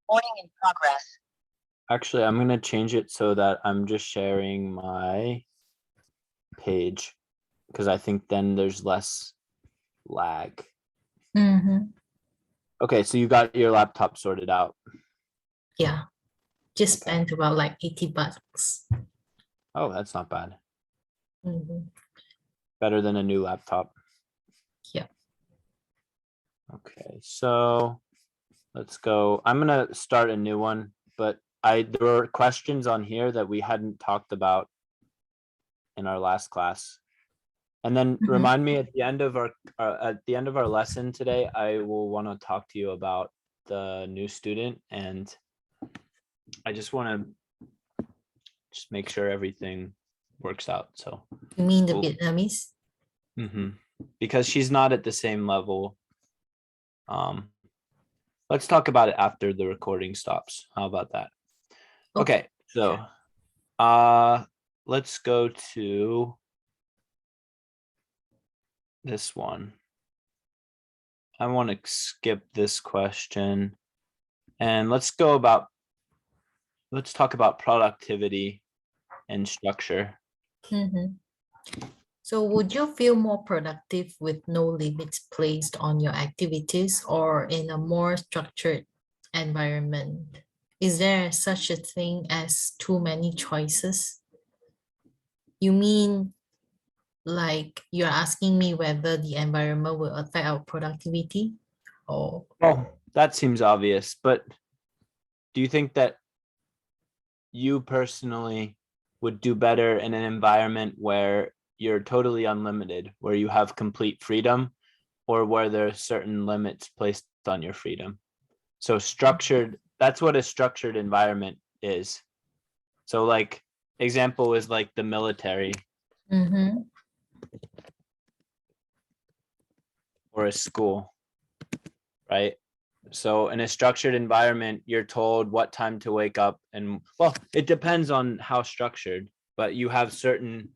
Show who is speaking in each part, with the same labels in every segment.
Speaker 1: Recording in progress.
Speaker 2: Actually, I'm gonna change it so that I'm just sharing my page because I think then there's less lag.
Speaker 3: Mm-hmm.
Speaker 2: Okay, so you got your laptop sorted out.
Speaker 3: Yeah. Just
Speaker 2: Okay.
Speaker 3: spent about like $80.
Speaker 2: Oh, that's not bad.
Speaker 3: Mm-hmm.
Speaker 2: Better than a new laptop.
Speaker 3: Yeah.
Speaker 2: Okay, so let's go. I'm gonna start a new one, but there were questions on here that we hadn't talked about in our last class. And then
Speaker 3: Mhm.
Speaker 2: remind me at the end of our lesson today, I will want to talk to you about the new student, and I just want to just make sure everything works out. So
Speaker 3: You mean the
Speaker 2: Cool.
Speaker 3: Vietnamese?
Speaker 2: because she's not at the same level. Let's talk about it after the recording stops. How about that? Okay, so let's go to this one. I want to skip this question and let's talk about productivity and structure.
Speaker 3: Mhm. So would you feel more productive with no limits placed on your activities or in a more structured environment? Is there such a thing as too many choices? You mean like you're asking me whether the environment will affect our productivity? Or
Speaker 2: Well, that seems obvious, but do you think that you personally would do better in an environment where you're totally unlimited, where you have complete freedom, or where there are certain limits placed on your freedom? So structured, that's what a structured environment is. So like example is like the military
Speaker 3: Mhm.
Speaker 2: or a school, right? So in a structured environment, you're told what time to wake up, and well, it depends on how structured, but you have certain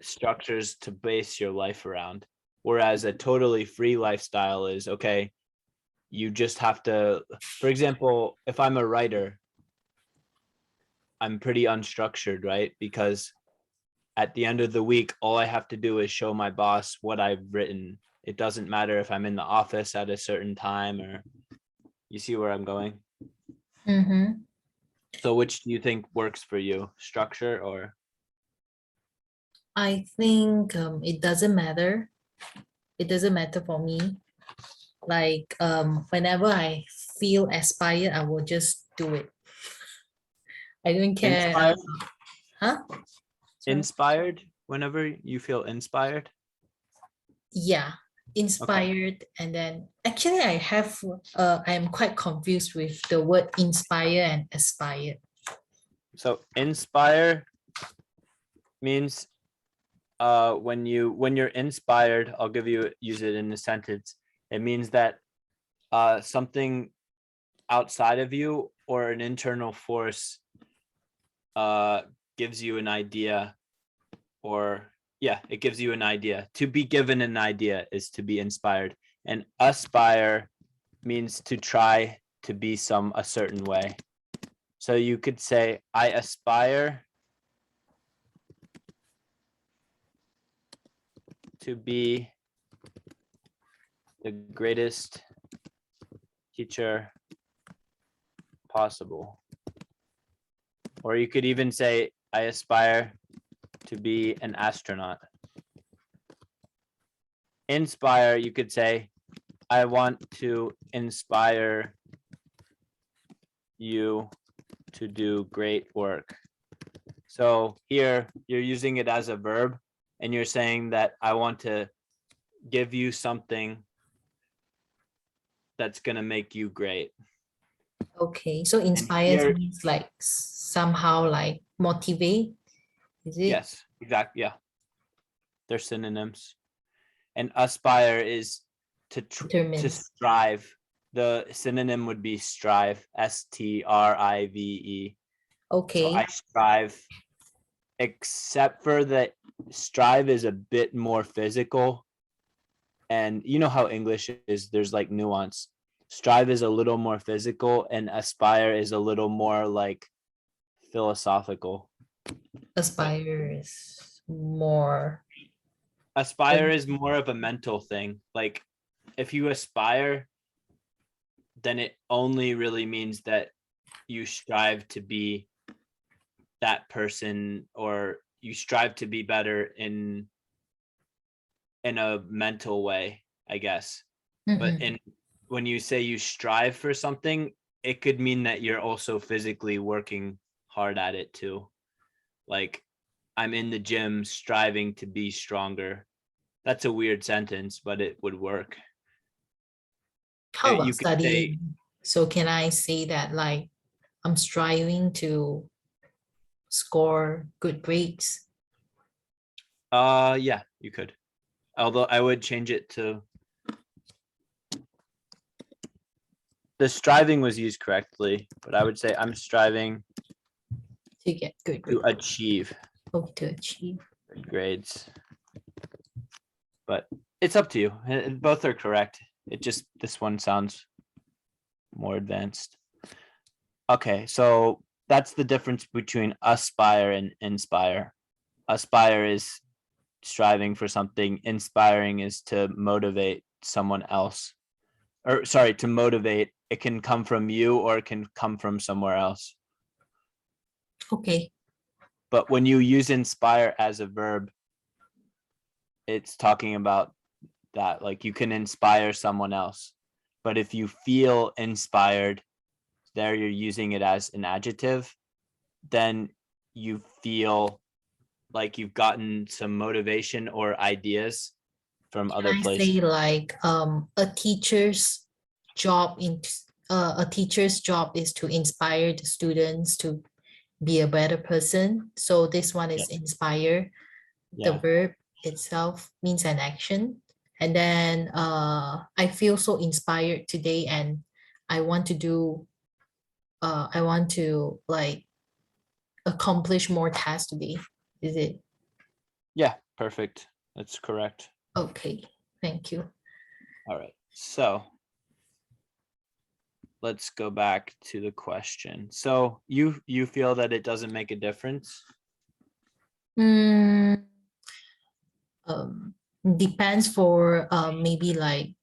Speaker 2: structures to base your life around. Whereas a totally free lifestyle is okay, you just have to, for example, if I'm a writer, I'm pretty unstructured, right? Because at the end of the week, all I have to do is show my boss what I've written. It doesn't matter if I'm in the office at a certain time, or you see where I'm going.
Speaker 3: Mhm.
Speaker 2: So which do you think works for you, structure or?
Speaker 3: I think it doesn't matter. It doesn't matter for me. Like whenever I feel aspired, I will just do it. I don't care.
Speaker 2: Inspired?
Speaker 3: Huh? Sorry.
Speaker 2: Inspired whenever you feel inspired?
Speaker 3: Yeah, inspired. And then actually I am quite confused with the word inspire and aspire.
Speaker 2: So inspire means when you're inspired, I'll use it in a sentence. It means that something outside of you or an internal force gives you an idea, or yeah, it gives you an idea. To be given an idea is to be inspired, and aspire means to try to be a certain way. So you could say, I aspire to be the greatest teacher possible. Or you could even say, I aspire to be an astronaut. Inspire, you could say, I want to inspire you to do great work. So here you're using it as a verb, and you're saying that I want to give you something that's going to make you great.
Speaker 3: Okay, so inspire
Speaker 2: here-
Speaker 3: means like somehow like motivate. Is it?
Speaker 2: Yes, exactly. Yeah. They're synonyms. And aspire is to
Speaker 3: Determine.
Speaker 2: strive. The synonym would be strive, STRIVE. So
Speaker 3: Okay.
Speaker 2: I strive, except for that strive is a bit more physical. And you know how English is, there's like nuance. strive is a little more physical and aspire is a little more like philosophical.
Speaker 3: Aspire is more.
Speaker 2: Aspire is more of a mental thing. Like if you aspire, then it only really means that you strive to be that person, or you strive to be better in a mental way, I guess. But
Speaker 3: Mhm.
Speaker 2: in when you say you strive for something, it could mean that you're also physically working hard at it too. Like I'm in the gym striving to be stronger. That's a weird sentence, but it would work.
Speaker 3: How about
Speaker 2: You could say,
Speaker 3: studying? So can I say that like I'm striving to score good grades?
Speaker 2: yeah, you could. Although I would change it to the striving was used correctly, but I would say I'm striving
Speaker 3: To get good
Speaker 2: to
Speaker 3: grades.
Speaker 2: achieve
Speaker 3: Oh, to achieve.
Speaker 2: good grades. But it's up to you. Both are correct. It just this one sounds more advanced. Okay, so that's the difference between aspire and inspire. Aspire is striving for something, inspiring is to motivate someone else. Or sorry, to motivate. It can come from you or it can come from somewhere else.
Speaker 3: Okay.
Speaker 2: But when you use inspire as a verb, it's talking about that. Like you can inspire someone else. But if you feel inspired, there you're using it as an adjective, then you feel like you've gotten some motivation or ideas from
Speaker 3: Can
Speaker 2: other
Speaker 3: I say
Speaker 2: places.
Speaker 3: like job in a teacher's job is to inspire the students to be a better person. So this one
Speaker 2: Yeah.
Speaker 3: is inspire. The
Speaker 2: Yeah.
Speaker 3: verb itself means an action. And then I feel so inspired today and I want to do I want to like accomplish more tasks today. Is it
Speaker 2: Yeah. Perfect. That's correct.
Speaker 3: okay? Thank you.
Speaker 2: All right. So let's go back to the question. So you feel that it doesn't make a difference?
Speaker 3: Mm, depends for maybe like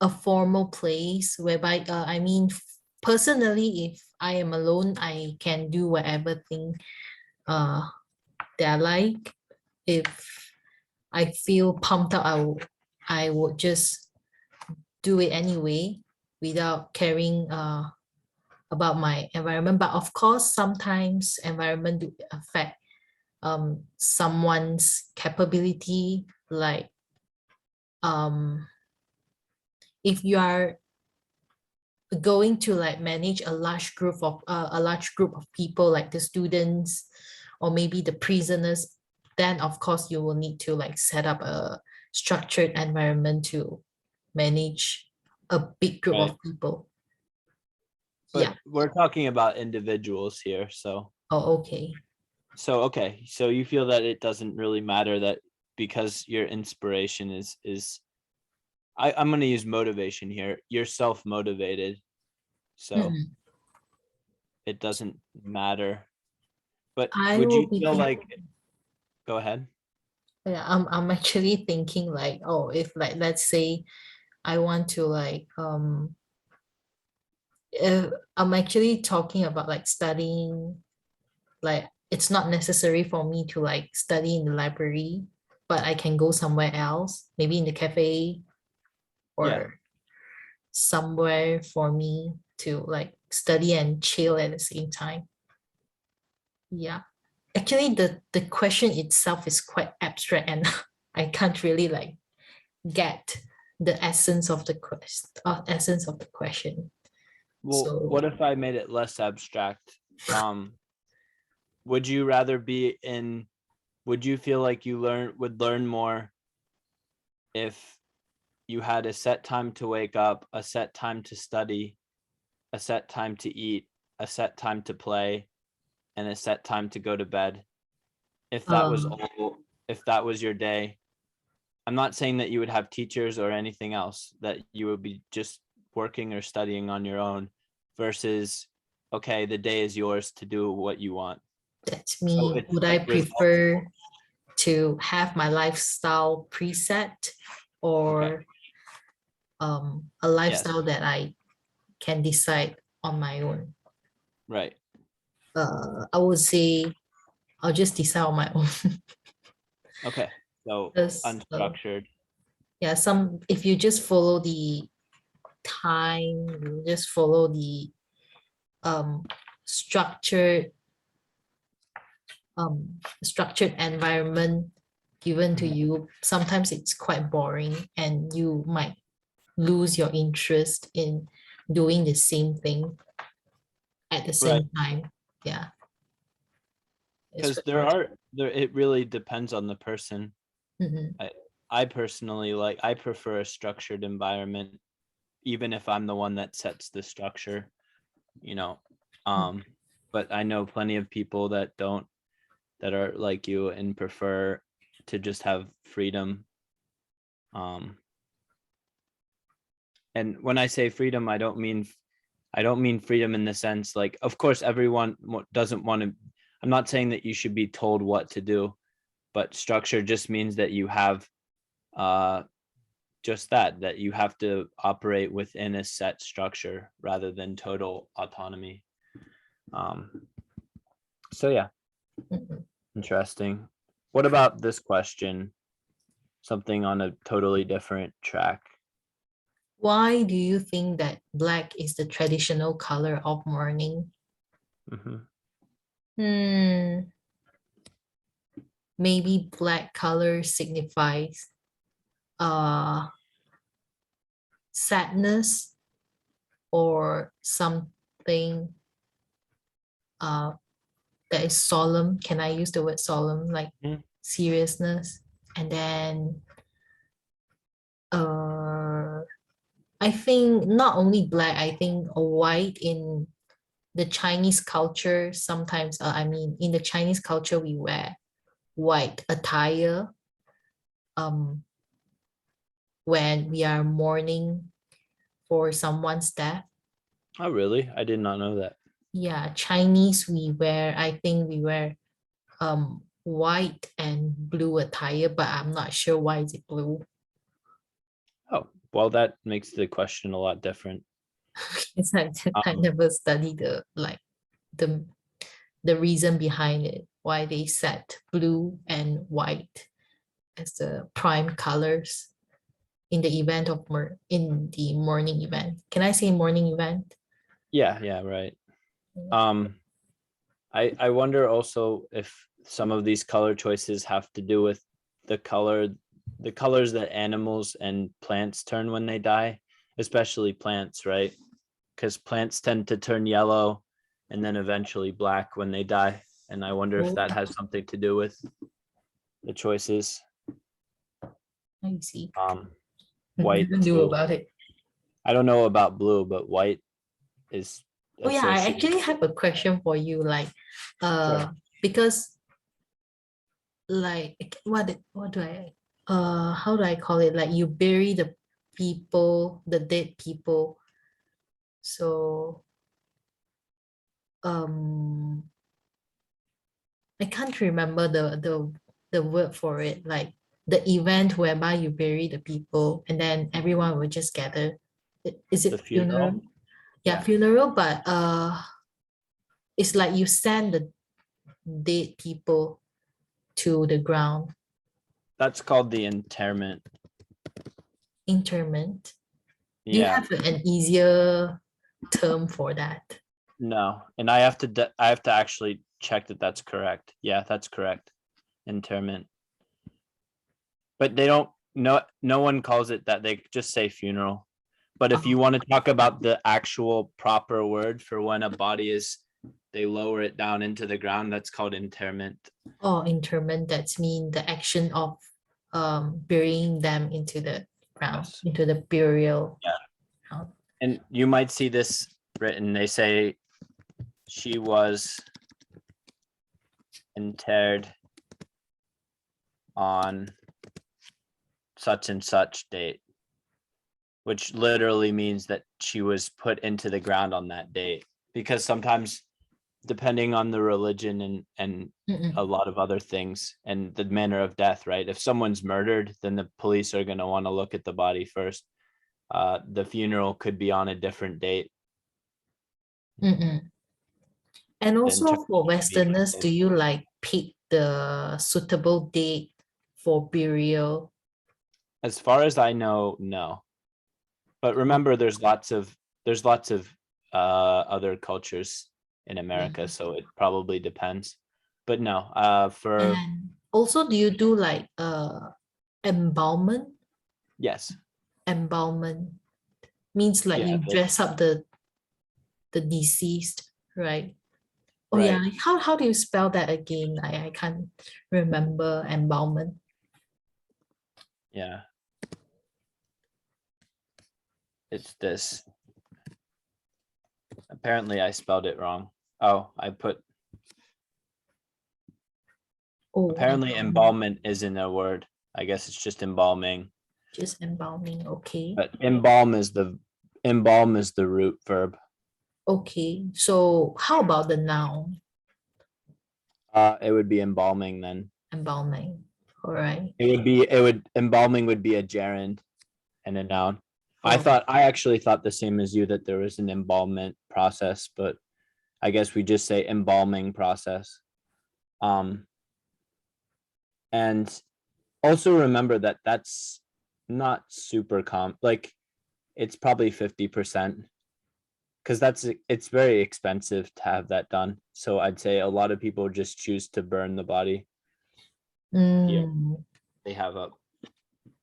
Speaker 3: a formal place whereby I mean personally if I am alone I can do whatever thing uh that I like. If I feel pumped up I would just do it anyway without caring about my environment. But of course sometimes environment do affect someone's capability, like um if you are going to like manage a large group of people like the students or maybe the prisoners, then of course you will need to like set up a structured environment to manage a big group
Speaker 2: Right.
Speaker 3: of people.
Speaker 2: But
Speaker 3: Yeah.
Speaker 2: we're talking about individuals here.
Speaker 3: Oh, okay.
Speaker 2: Okay. So you feel that it doesn't really matter that because your inspiration is I'm gonna use motivation here. You're self-motivated. So
Speaker 3: Mhm.
Speaker 2: it doesn't matter. But
Speaker 3: I
Speaker 2: would
Speaker 3: will
Speaker 2: you
Speaker 3: be
Speaker 2: feel
Speaker 3: thinking,
Speaker 2: like go ahead?
Speaker 3: yeah, I'm actually thinking like, oh, if like let's say I want to like I'm actually talking about like studying, like it's not necessary for me to like study in the library, but I can go somewhere else, maybe in the cafe
Speaker 2: Yeah.
Speaker 3: or somewhere for me to like study and chill at the same time. Yeah. Actually, the question itself is quite abstract and I can't really like get the essence of the question.
Speaker 2: Well,
Speaker 3: So
Speaker 2: what if I made it less abstract? Um, would you rather be in would you feel like you would learn more if you had a set time to wake up, a set time to study, a set time to eat, a set time to play, and a set time to go to bed? If that was
Speaker 3: um
Speaker 2: all, if that was your day, I'm not saying that you would have teachers or anything else, that you would be just working or studying on your own versus, okay, the day is yours to do what you want.
Speaker 3: That's
Speaker 2: So
Speaker 3: me.
Speaker 2: it's
Speaker 3: Would I
Speaker 2: like
Speaker 3: prefer to have my lifestyle preset or a lifestyle that I can decide on my own?
Speaker 2: right.
Speaker 3: I would say I'll just decide on my own.
Speaker 2: Okay. So
Speaker 3: 'Cause,
Speaker 2: unstructured.
Speaker 3: yeah, if you just follow the time, you just follow the um structured structured environment given to
Speaker 2: Mhm.
Speaker 3: you, sometimes it's quite boring and you might lose your interest in doing the same thing at the
Speaker 2: Right.
Speaker 3: same time. Yeah. It's
Speaker 2: Because
Speaker 3: very hard.
Speaker 2: it really depends on the person.
Speaker 3: Mhm.
Speaker 2: I personally I prefer a structured environment, even if I'm the one that sets the structure, you know. But I know plenty of people that don't, that are like you and prefer to just have freedom. And when I say freedom, I don't mean freedom in the sense like, of course, everyone doesn't want to. I'm not saying that you should be told what to do, but structure just means that you have uh, just that you have to operate within a set structure rather than total autonomy. So yeah,
Speaker 3: Mhm.
Speaker 2: interesting. What about this question? Something on a totally different track.
Speaker 3: Why do you think that black is the traditional color of mourning?
Speaker 2: Hmm.
Speaker 3: Hmm, maybe black color signifies uh sadness or something uh that is solemn. Can I use the word solemn, like seriousness? And then uh I think not only black, I think a white in the Chinese culture sometimes, I mean, in the Chinese culture, we wear white attire um, when we are mourning for someone's death.
Speaker 2: Oh, really? I did not know that.
Speaker 3: Yeah, Chinese, I think we wear white and blue attire, but I'm not sure why is it blue.
Speaker 2: Oh, well, that makes the question a lot different.
Speaker 3: It's like I
Speaker 2: Um,
Speaker 3: never studied the the reason behind it, why they set blue and white as the prime colors in the event of in the morning event. Can I say morning event?
Speaker 2: yeah, right. Um, I wonder also if some of these color choices have to do with the colors that animals and plants turn when they die, especially plants, right? Because plants tend to turn yellow and then eventually black when they die. And I wonder if
Speaker 3: Oh,
Speaker 2: that has something to do with the choices.
Speaker 3: I see.
Speaker 2: White
Speaker 3: Never knew
Speaker 2: too.
Speaker 3: about it.
Speaker 2: I don't know about blue, but white is
Speaker 3: Oh yeah, I
Speaker 2: associated.
Speaker 3: actually have a question for you. Like,
Speaker 2: Sure.
Speaker 3: because like what do I how do I call it? Like you bury the people, the dead people. So um I can't remember the word for it. Like the event whereby you bury the people and then everyone will just gather. Is
Speaker 2: The
Speaker 3: it funeral?
Speaker 2: funeral.
Speaker 3: Yeah,
Speaker 2: Yeah,
Speaker 3: funeral, but it's like you send the dead people to the ground.
Speaker 2: that's called the interment.
Speaker 3: Interment. Do you
Speaker 2: Yeah,
Speaker 3: have an easier term for that?
Speaker 2: no, and I have to actually check that that's correct. Yeah, that's correct. Interment. But they don't, no one calls it that. They just say funeral. But if you
Speaker 3: Oh,
Speaker 2: want to talk about the actual proper word for when a body is, they lower it down into the ground, that's called interment.
Speaker 3: oh, interment, that's mean the action of burying them into the ground,
Speaker 2: Yes.
Speaker 3: into the burial
Speaker 2: Yeah.
Speaker 3: ground.
Speaker 2: And you might see this written. They say she was interred on such and such date, which literally means that she was put into the ground on that date. Because sometimes, depending on the religion and
Speaker 3: Mm-mm.
Speaker 2: a lot of other things and the manner of death, right? If someone's murdered, then the police are going to want to look at the body first. The funeral could be on a different date
Speaker 3: Mm-mm. And
Speaker 2: than
Speaker 3: also for
Speaker 2: cremation
Speaker 3: Westerners, do
Speaker 2: date.
Speaker 3: you like pick the suitable date for burial?
Speaker 2: As far as I know, no. But remember, there's lots of other cultures in America, so it probably depends. But no, for
Speaker 3: And also, do you do like embalmment?
Speaker 2: yes,
Speaker 3: Embalmment means like
Speaker 2: yeah,
Speaker 3: you dress up the deceased, right? Oh yeah,
Speaker 2: right,
Speaker 3: how do you spell that again? I can't remember embalmment.
Speaker 2: yeah. It's this. Apparently, I spelled it wrong. Oh,
Speaker 3: Oh,
Speaker 2: apparently
Speaker 3: embalmment.
Speaker 2: embalmment isn't a word. I guess it's just embalming.
Speaker 3: Just embalming, okay.
Speaker 2: But embalm is the root verb.
Speaker 3: Okay, so how about the noun?
Speaker 2: It would be embalming then.
Speaker 3: Embalming. All right.
Speaker 2: Embalming would be a gerund and a noun.
Speaker 3: Oh,
Speaker 2: I actually thought the same as you that there was an embalmment process, but I guess we just say embalming process. Um, and also remember that that's not super like it's probably 50% because it's very expensive to have that done. So I'd say a lot of people just choose to burn the body. Yeah,
Speaker 3: mm,
Speaker 2: they have a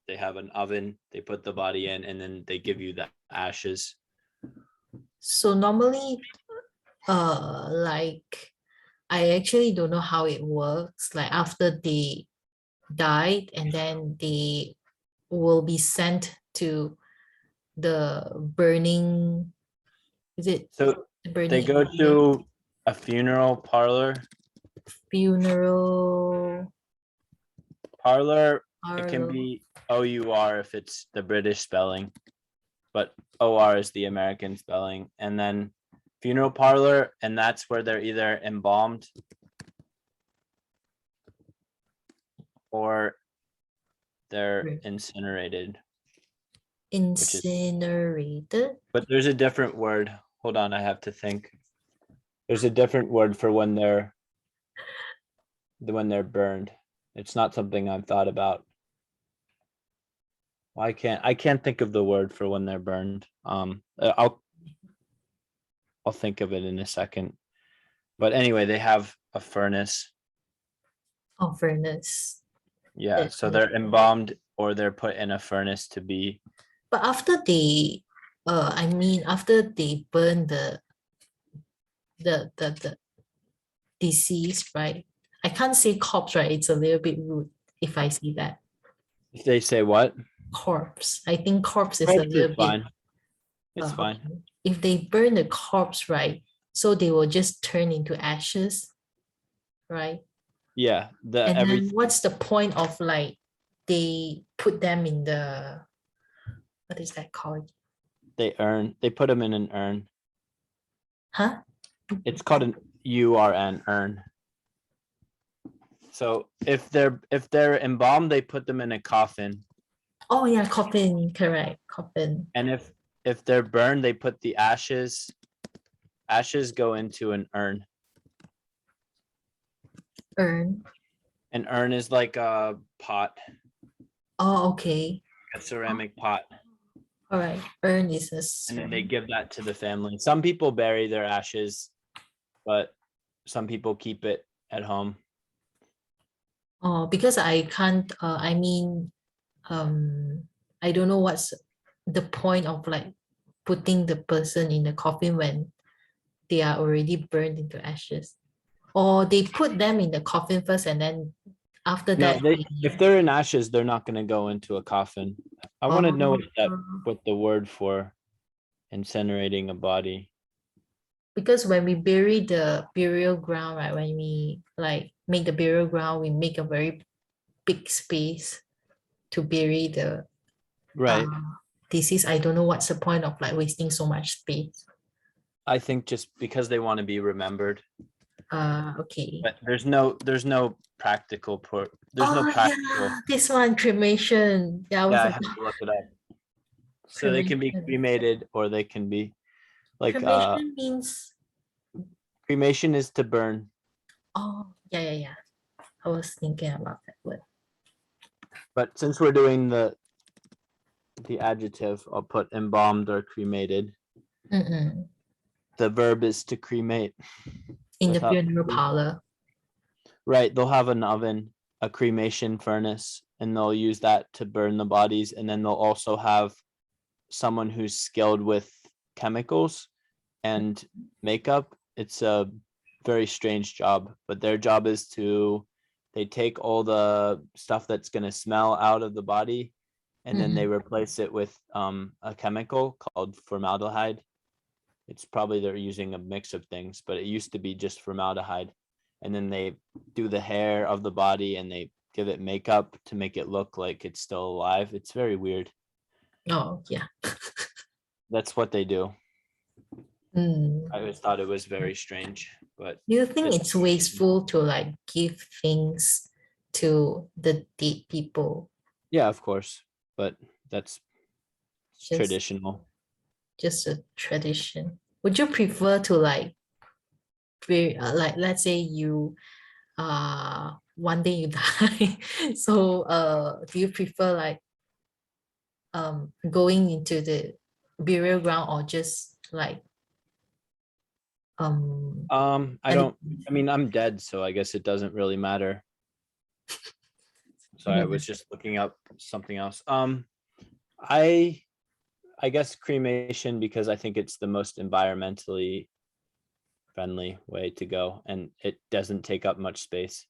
Speaker 2: they have an oven, they put the body in, and then they give you the ashes.
Speaker 3: so normally, like I actually don't know how it works. Like after they died, and then they will be sent to the burning. Is it
Speaker 2: So
Speaker 3: the
Speaker 2: they
Speaker 3: burning
Speaker 2: go
Speaker 3: area?
Speaker 2: to a funeral parlor.
Speaker 3: Funeral
Speaker 2: Parlor, it can
Speaker 3: parlor.
Speaker 2: be OUR if it's the British spelling, but OR is the American spelling. And then funeral parlor, and that's where they're either embalmed or they're
Speaker 3: Right.
Speaker 2: incinerated, which is,
Speaker 3: Incinerated.
Speaker 2: but there's a different word. Hold on, I have to think. There's a different word for when they're burned. It's not something I've thought about. I can't think of the word for when they're burned. I'll think of it in a second. But anyway, they have a furnace.
Speaker 3: Oh, furnace.
Speaker 2: Yeah,
Speaker 3: That
Speaker 2: so they're
Speaker 3: understand.
Speaker 2: embalmed or they're put in a furnace to be.
Speaker 3: But after they, I mean, after they burn the deceased, right? I can't say corpse, right? It's a little bit rude if I say that.
Speaker 2: If they say what?
Speaker 3: Corpse. I think corpse is a
Speaker 2: Corpse is
Speaker 3: little bit
Speaker 2: fine. It's fine.
Speaker 3: okay. If they burn the corpse, right? So they will just turn into ashes, right?
Speaker 2: Yeah, the
Speaker 3: And then
Speaker 2: everything
Speaker 3: what's the point of like they put them in the what is that called?
Speaker 2: they put them in an urn.
Speaker 3: Huh?
Speaker 2: It's called an URN urn. So if they're embalmed, they put them in a coffin,
Speaker 3: Oh yeah, coffin, correct. Coffin.
Speaker 2: and if they're burned, they put the ashes go into an urn.
Speaker 3: Urn.
Speaker 2: An urn is like a pot,
Speaker 3: Oh, okay.
Speaker 2: a ceramic pot,
Speaker 3: All right. Urn is a
Speaker 2: and then they
Speaker 3: ceramic.
Speaker 2: give that to the family. Some people bury their ashes, but some people keep it at home.
Speaker 3: Oh, because I can't I mean I don't know what's the point of like putting the person in the coffin when they are already burned into ashes. Or they put them in the coffin first and then after
Speaker 2: No,
Speaker 3: that
Speaker 2: if they're in ashes, they're not going to go into a coffin. I want to know
Speaker 3: oh,
Speaker 2: what the word for incinerating a body.
Speaker 3: because when we bury the burial ground, right? When we like make the burial ground, we make a very big space to bury the
Speaker 2: Right.
Speaker 3: deceased, I don't know what's the point of like wasting so much space.
Speaker 2: I think just because they want to be remembered,
Speaker 3: Okay.
Speaker 2: but there's no practical there's no
Speaker 3: Oh
Speaker 2: practical.
Speaker 3: yeah, this one cremation. Yeah, I
Speaker 2: Yeah,
Speaker 3: was
Speaker 2: I
Speaker 3: like
Speaker 2: have to look it up. So they can be
Speaker 3: cremation.
Speaker 2: cremated or they can be like
Speaker 3: Cremation means
Speaker 2: cremation is to burn.
Speaker 3: oh yeah. I was thinking about that word.
Speaker 2: But since we're doing the adjective, I'll put embalmed or cremated.
Speaker 3: Mm-mm.
Speaker 2: The verb is to cremate.
Speaker 3: In the
Speaker 2: Without
Speaker 3: funeral parlor.
Speaker 2: right, they'll have an oven, a cremation furnace, and they'll use that to burn the bodies. And then they'll also have someone who's skilled with chemicals and makeup. It's a very strange job, but their job is to they take all the stuff that's going to smell out of the body and then they replace it with a chemical called formaldehyde. It's probably they're using a mix of things, but it used to be just formaldehyde. And then they do the hair of the body and they give it makeup to make it look like it's still alive. It's very weird.
Speaker 3: Oh yeah.
Speaker 2: That's what they do.
Speaker 3: Mm.
Speaker 2: I always thought it was very strange, but
Speaker 3: Do you think
Speaker 2: it's
Speaker 3: it's wasteful to like give things to the dead people?
Speaker 2: yeah, of course, but that's
Speaker 3: Just
Speaker 2: traditional.
Speaker 3: just a tradition. Would you prefer to like like let's say you one day you die. So do you prefer like going into the burial ground or just like
Speaker 2: I don't. I mean, I'm dead, so I guess it doesn't really matter. So I was just looking up something else. I I guess cremation because I think it's the most environmentally friendly way to go, and it doesn't take up much space,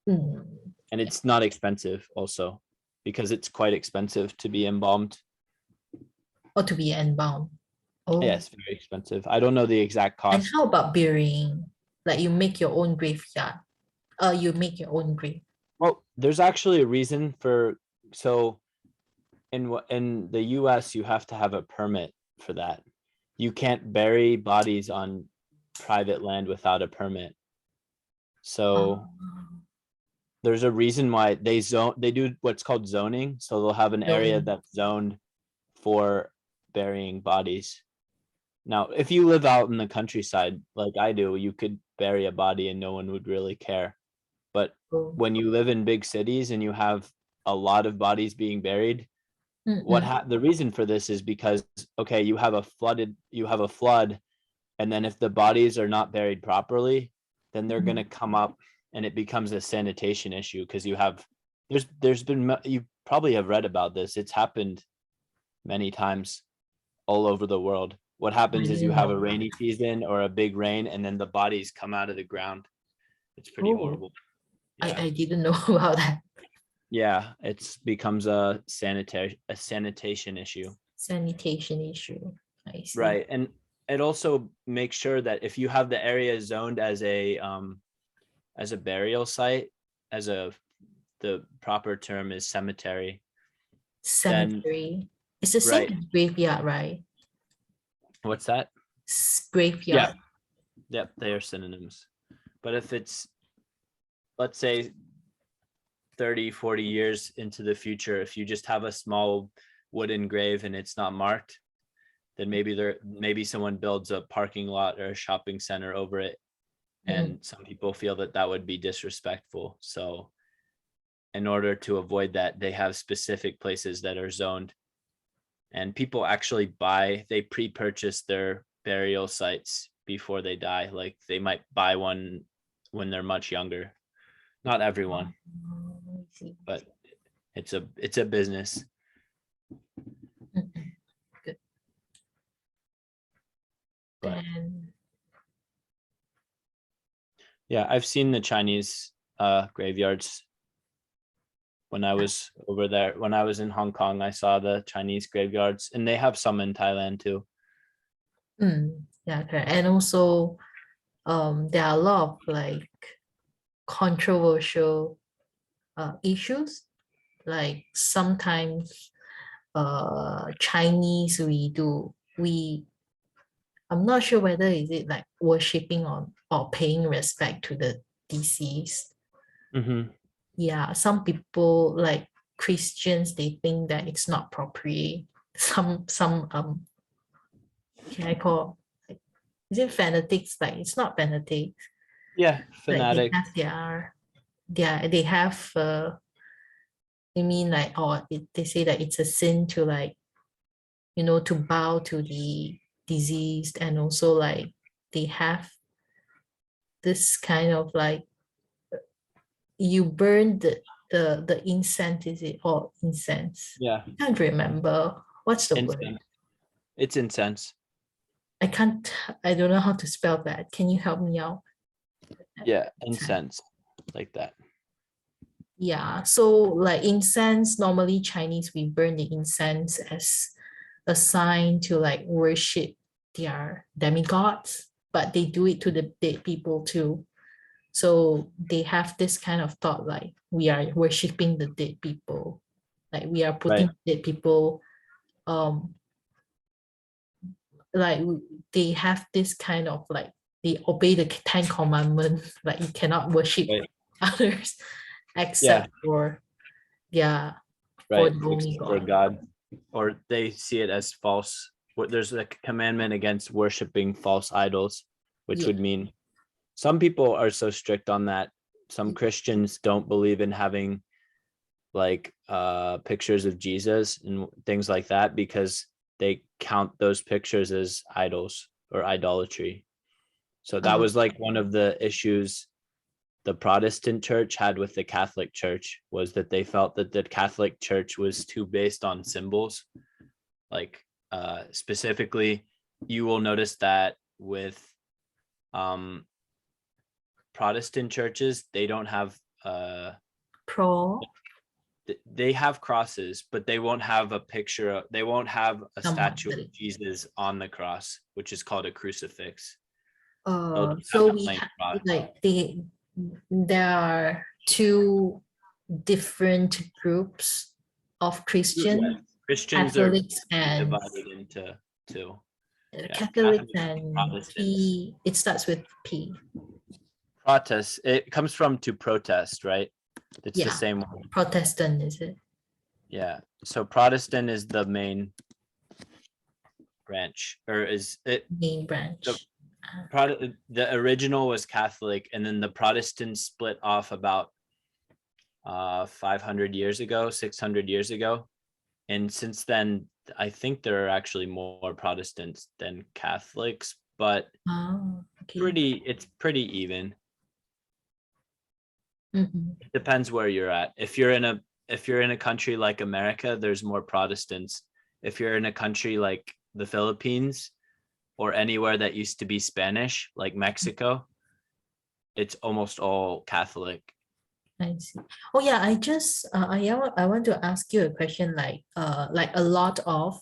Speaker 3: Mm,
Speaker 2: and it's not expensive also because it's quite expensive to be embalmed.
Speaker 3: or to be unbound? Oh,
Speaker 2: Yes, very expensive. I don't know the exact
Speaker 3: and
Speaker 2: cost.
Speaker 3: how about burying? Like you make your own graveyard. You make your own grave.
Speaker 2: Well, there's actually a reason for so in the US you have to have a permit for that. You can't bury bodies on private land without a permit. So
Speaker 3: Um,
Speaker 2: there's a reason why they do what's called zoning. So they'll have an area
Speaker 3: zoning.
Speaker 2: that's zoned for burying bodies. Now, if you live out in the countryside like I do, you could bury a body and no one would really care. But
Speaker 3: Oh,
Speaker 2: when you live in big cities and you have a lot of bodies being buried,
Speaker 3: mm-mm,
Speaker 2: the reason for this is because okay, you have a flood, and then if the bodies are not buried properly, then they're going to come up and it becomes a sanitation issue because there's been you probably have read about this. It's happened many times all over the world. What
Speaker 3: I
Speaker 2: happens is you
Speaker 3: didn't
Speaker 2: have a
Speaker 3: know.
Speaker 2: rainy season or a big rain and then the bodies come out of the ground. It's pretty
Speaker 3: Oh,
Speaker 2: horrible. Yeah.
Speaker 3: I didn't know about that.
Speaker 2: Yeah, it's becomes a sanitation issue.
Speaker 3: Sanitation issue. I see.
Speaker 2: Right. And it also makes sure that if you have the area zoned as a burial site, as a the proper term is cemetery, then
Speaker 3: Cemetery. It's the same
Speaker 2: right.
Speaker 3: as graveyard, right?
Speaker 2: What's that? Yeah.
Speaker 3: Graveyard.
Speaker 2: Yep, they are synonyms. But if it's let's say 30, 40 years into the future, if you just have a small wooden grave and it's not marked, then maybe someone builds a parking lot or a shopping center over it, and some people feel that that would be disrespectful. So in order to avoid that, they have specific places that are zoned, and people actually they pre-purchase their burial sites before they die. Like they might buy one when they're much younger. Not everyone,
Speaker 3: I see.
Speaker 2: but it's a business.
Speaker 3: Mhm. Good.
Speaker 2: But
Speaker 3: Then
Speaker 2: yeah, I've seen the Chinese graveyards. When I was over there, when I was in Hong Kong, I saw the Chinese graveyards, and they have some in Thailand too.
Speaker 3: yeah, correct. And also there are a lot of like controversial issues. Like sometimes Chinese, I'm not sure whether is it like worshipping or paying respect to the deceased.
Speaker 2: Mm-hmm.
Speaker 3: Yeah, some people like Christians, they think that it's not appropriate. Some can I call, like, is it fanatics? Like it's not fanatics.
Speaker 2: Yeah,
Speaker 3: Like they
Speaker 2: fanatic.
Speaker 3: have they have I mean like, or they say that it's a sin to like, to bow to the deceased, and also like they have this kind of like, you burn the incense, is it, or incense?
Speaker 2: Yeah,
Speaker 3: I can't remember what's the word.
Speaker 2: incense. It's incense.
Speaker 3: I can't, I don't know how to spell that. Can you help me out?
Speaker 2: Yeah, incense, like that.
Speaker 3: Yeah, so like incense, normally Chinese, we burn the incense as a sign to like worship their demigods, but they do it to the dead people too. So they have this kind of thought like we are worshiping the dead people, like we are
Speaker 2: Right.
Speaker 3: putting dead people, um, like they have this kind of like, they obey the Ten Commandments, like you cannot worship
Speaker 2: Right.
Speaker 3: others
Speaker 2: Yeah,
Speaker 3: except for, yeah, for
Speaker 2: right.
Speaker 3: the only
Speaker 2: Except for
Speaker 3: God.
Speaker 2: God, or they see it as false. There's a commandment against worshiping false idols, which
Speaker 3: Yeah.
Speaker 2: would mean some people are so strict on that. Some Christians don't believe in having like pictures of Jesus and things like that because they count those pictures as idols or idolatry. So that
Speaker 3: Uh,
Speaker 2: was like one of the issues the Protestant church had with the Catholic church, was that they felt that the Catholic church was too based on symbols. Like specifically, you will notice that with um, Protestant churches, they don't have
Speaker 3: pro
Speaker 2: they have crosses, but they won't have a picture. They won't have a statue of
Speaker 3: somebody.
Speaker 2: Jesus on the cross, which is called a crucifix. They'll just have
Speaker 3: So
Speaker 2: a
Speaker 3: we
Speaker 2: plain cross.
Speaker 3: like there are two different groups of
Speaker 2: Yes.
Speaker 3: Christian,
Speaker 2: Christians are
Speaker 3: Catholics and
Speaker 2: divided into two. Yeah,
Speaker 3: Catholics
Speaker 2: Catholics and
Speaker 3: and
Speaker 2: Protestants.
Speaker 3: P. It starts with P.
Speaker 2: Protest. It comes from to protest, right? It's the
Speaker 3: Yeah,
Speaker 2: same one.
Speaker 3: Protestant, is it?
Speaker 2: Yeah. So Protestant is the main branch, or is it
Speaker 3: Main
Speaker 2: the
Speaker 3: branch. Uh,
Speaker 2: the original was Catholic, and then the Protestants split off about 500 years ago, 600 years ago. And since then, I think there are actually more Protestants than Catholics, but
Speaker 3: oh, okay.
Speaker 2: it's pretty even.
Speaker 3: Mhm.
Speaker 2: It depends where you're at. If you're in a country like America, there's more Protestants. If you're in a country like the Philippines or anywhere that used to be Spanish, like Mexico, it's almost all Catholic.
Speaker 3: I see. Oh yeah, I want to ask you a question like a lot of,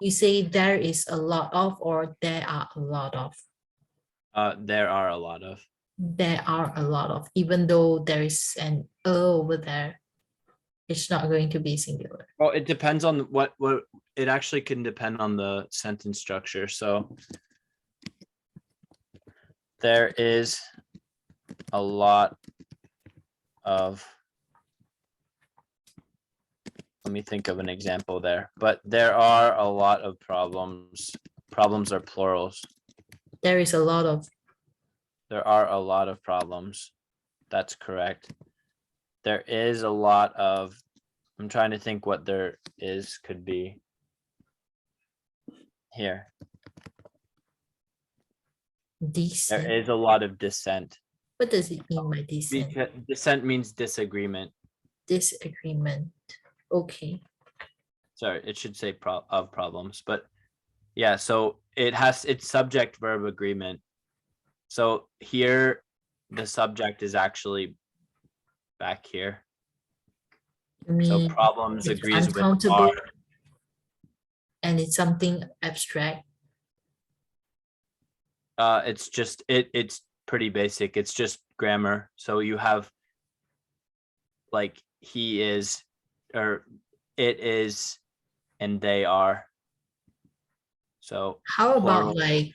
Speaker 3: you say there is a lot of, or there are a lot of?
Speaker 2: There are a lot of.
Speaker 3: There are a lot of, even though there is an over there, it's not going to be singular.
Speaker 2: Well, it depends on what it actually can depend on the sentence structure. So there is a lot of, let me think of an example there, but there are a lot of problems. Problems are plurals.
Speaker 3: There is a lot of,
Speaker 2: There are a lot of problems. That's correct. There is a lot of, I'm trying to think what there is could be here. There
Speaker 3: dissent.
Speaker 2: is a lot of dissent.
Speaker 3: What does it mean by dissent?
Speaker 2: Because dissent means disagreement.
Speaker 3: Disagreement. Okay.
Speaker 2: Sorry, it should say of problems, but yeah, so it's subject verb agreement. So here the subject is actually back here.
Speaker 3: You
Speaker 2: So
Speaker 3: mean
Speaker 2: problems
Speaker 3: it's
Speaker 2: agrees with
Speaker 3: uncountable
Speaker 2: are.
Speaker 3: and it's something abstract?
Speaker 2: It's just it's pretty basic. It's just grammar. So you have like he is, or it is, and they are. So
Speaker 3: How about
Speaker 2: plural.
Speaker 3: like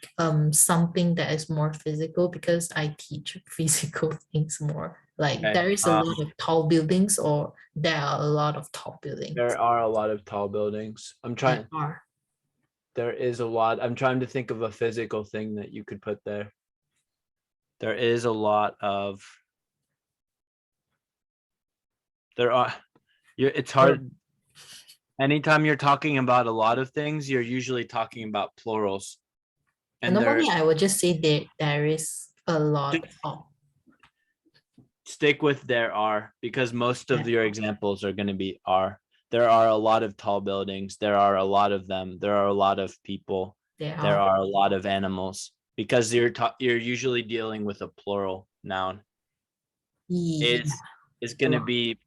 Speaker 3: something that is more physical, because I teach physical things more. Like
Speaker 2: Okay,
Speaker 3: there is a lot of tall buildings, or there are a lot of tall buildings.
Speaker 2: there are a lot of tall buildings.
Speaker 3: There are.
Speaker 2: There is a lot. I'm trying to think of a physical thing that you could put there. There is a lot of. There are. It's hard. Anytime you're talking about a lot of things, you're usually talking about plurals.
Speaker 3: And
Speaker 2: And
Speaker 3: normally I would just say there is a lot of.
Speaker 2: stick with there are, because most of
Speaker 3: Yeah.
Speaker 2: your examples are going to be are. There are a lot of tall buildings. There are a lot of them. There are a lot of people. There are a lot of animals, because you're usually dealing with a plural noun.
Speaker 3: Yeah.
Speaker 2: Is going to be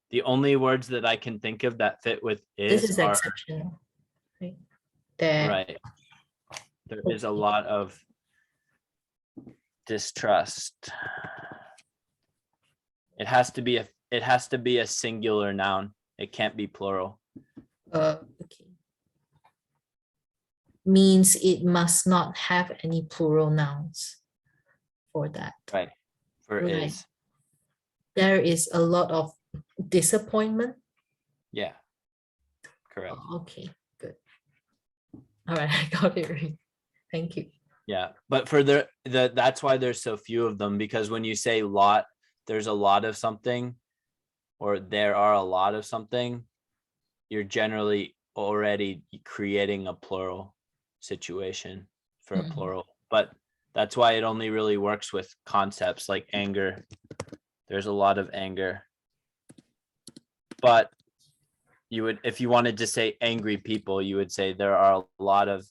Speaker 2: the only words that I can think of that fit with
Speaker 3: This
Speaker 2: is
Speaker 3: is
Speaker 2: are
Speaker 3: exceptional. Right. There.
Speaker 2: right. There is a lot of distrust. It has to be a singular noun. It can't be plural.
Speaker 3: Okay. Means it must not have any plural nouns for that.
Speaker 2: Right. For
Speaker 3: Right.
Speaker 2: is.
Speaker 3: There is a lot of disappointment.
Speaker 2: Yeah. Correct.
Speaker 3: Okay, good. All right, I got it right. Thank you.
Speaker 2: Yeah. But for that's why there's so few of them, because when you say lot, there's a lot of something, or there are a lot of something, you're generally already creating a plural situation for a
Speaker 3: Mhm.
Speaker 2: plural. But that's why it only really works with concepts like anger. There's a lot of anger. But you would, if you wanted to say angry people, you would say there are a lot of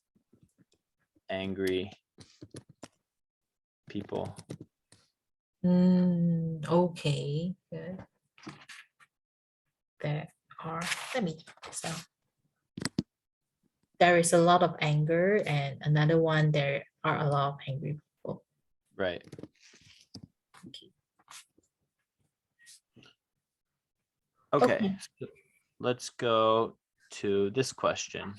Speaker 2: angry people.
Speaker 3: Okay, good. There are, let me, so there is a lot of anger, and another one, there are a lot of angry people.
Speaker 2: Right. Okay. So let's go to this question.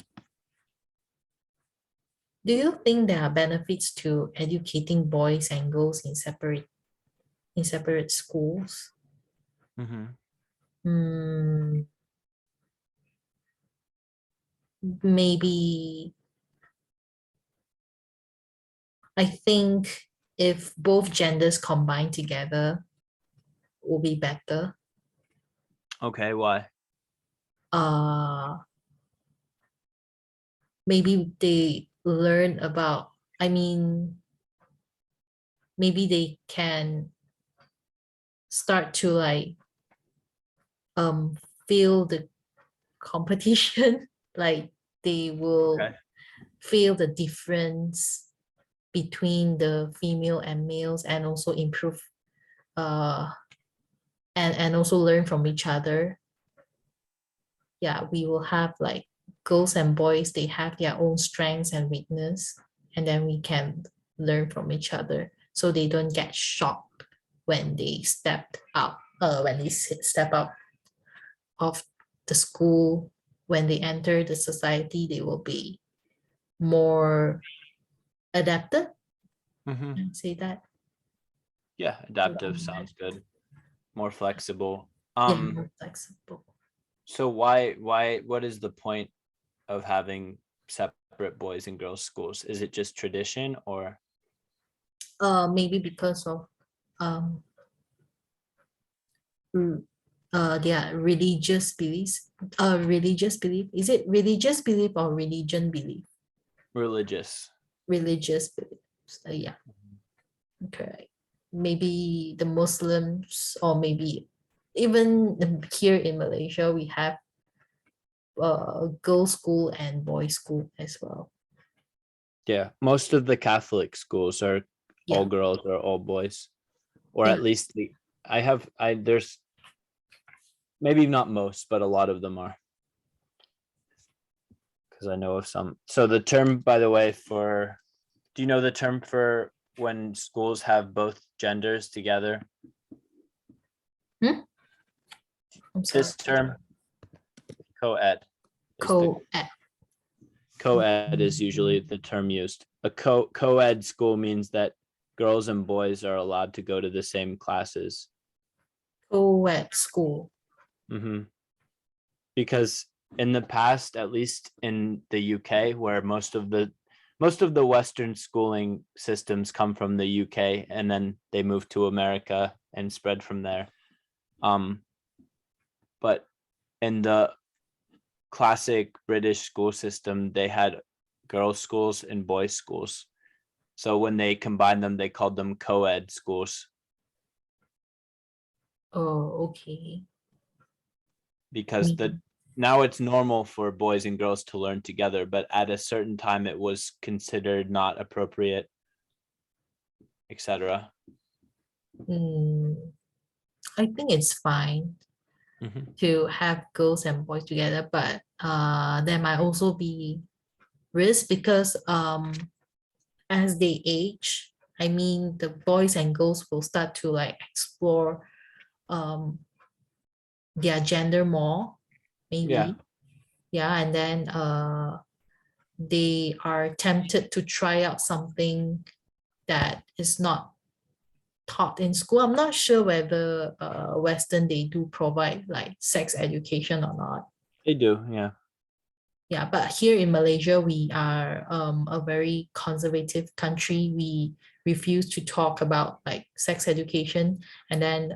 Speaker 3: Do you think there are benefits to educating boys and girls in separate schools? Maybe I think if both genders combine together will be better.
Speaker 2: Okay, why?
Speaker 3: Maybe they learn about, maybe they can start to like feel the competition. Like they will feel the difference between the female and males, and also improve and also learn from each other. Yeah, we will have like girls and boys, they have their own strengths and weakness, and then we can learn from each other, so they don't get shocked when they step out of the school. When they enter the society, they will be more adapted. Say that.
Speaker 2: Yeah, adaptive sounds good. More flexible.
Speaker 3: Yeah, more flexible.
Speaker 2: So what is the point of having separate boys and girls schools? Is it just tradition, or
Speaker 3: maybe because of their religious beliefs. Religious belief, is it religious belief or religion belief?
Speaker 2: religious?
Speaker 3: Religious beliefs. Yeah, okay. Maybe the Muslims, or maybe even here in Malaysia, we have girls' school and boys' school as well.
Speaker 2: Yeah, most of the Catholic schools are all girls or all boys, or at least there's maybe not most, but a lot of them are, because I know of some. So the term, by the way, do you know the term for when schools have both genders together?
Speaker 3: I'm sorry.
Speaker 2: This term, co-ed.
Speaker 3: Co-ed.
Speaker 2: Co-ed is usually the term used. A co-ed school means that girls and boys are allowed to go to the same classes.
Speaker 3: Co-ed school.
Speaker 2: Because in the past, at least in the UK, where most of the Western schooling systems come from the UK, and then they move to America and spread from there. But in the classic British school system, they had girls' schools and boys' schools. So when they combined them, they called them co-ed schools.
Speaker 3: Oh, okay.
Speaker 2: Because now it's normal for boys and girls to learn together, but at a certain time it was considered not appropriate, etc.
Speaker 3: I think it's fine to have girls and boys together, but there might also be risk because as they age, I mean the boys and girls will start to like explore their gender more, maybe. Yeah, and then they are tempted to try out something that is not taught in school. I'm not sure whether Western they do provide like sex education or not.
Speaker 2: They do, yeah.
Speaker 3: Yeah, but here in Malaysia, we are a very conservative country. We refuse to talk about like sex education, and then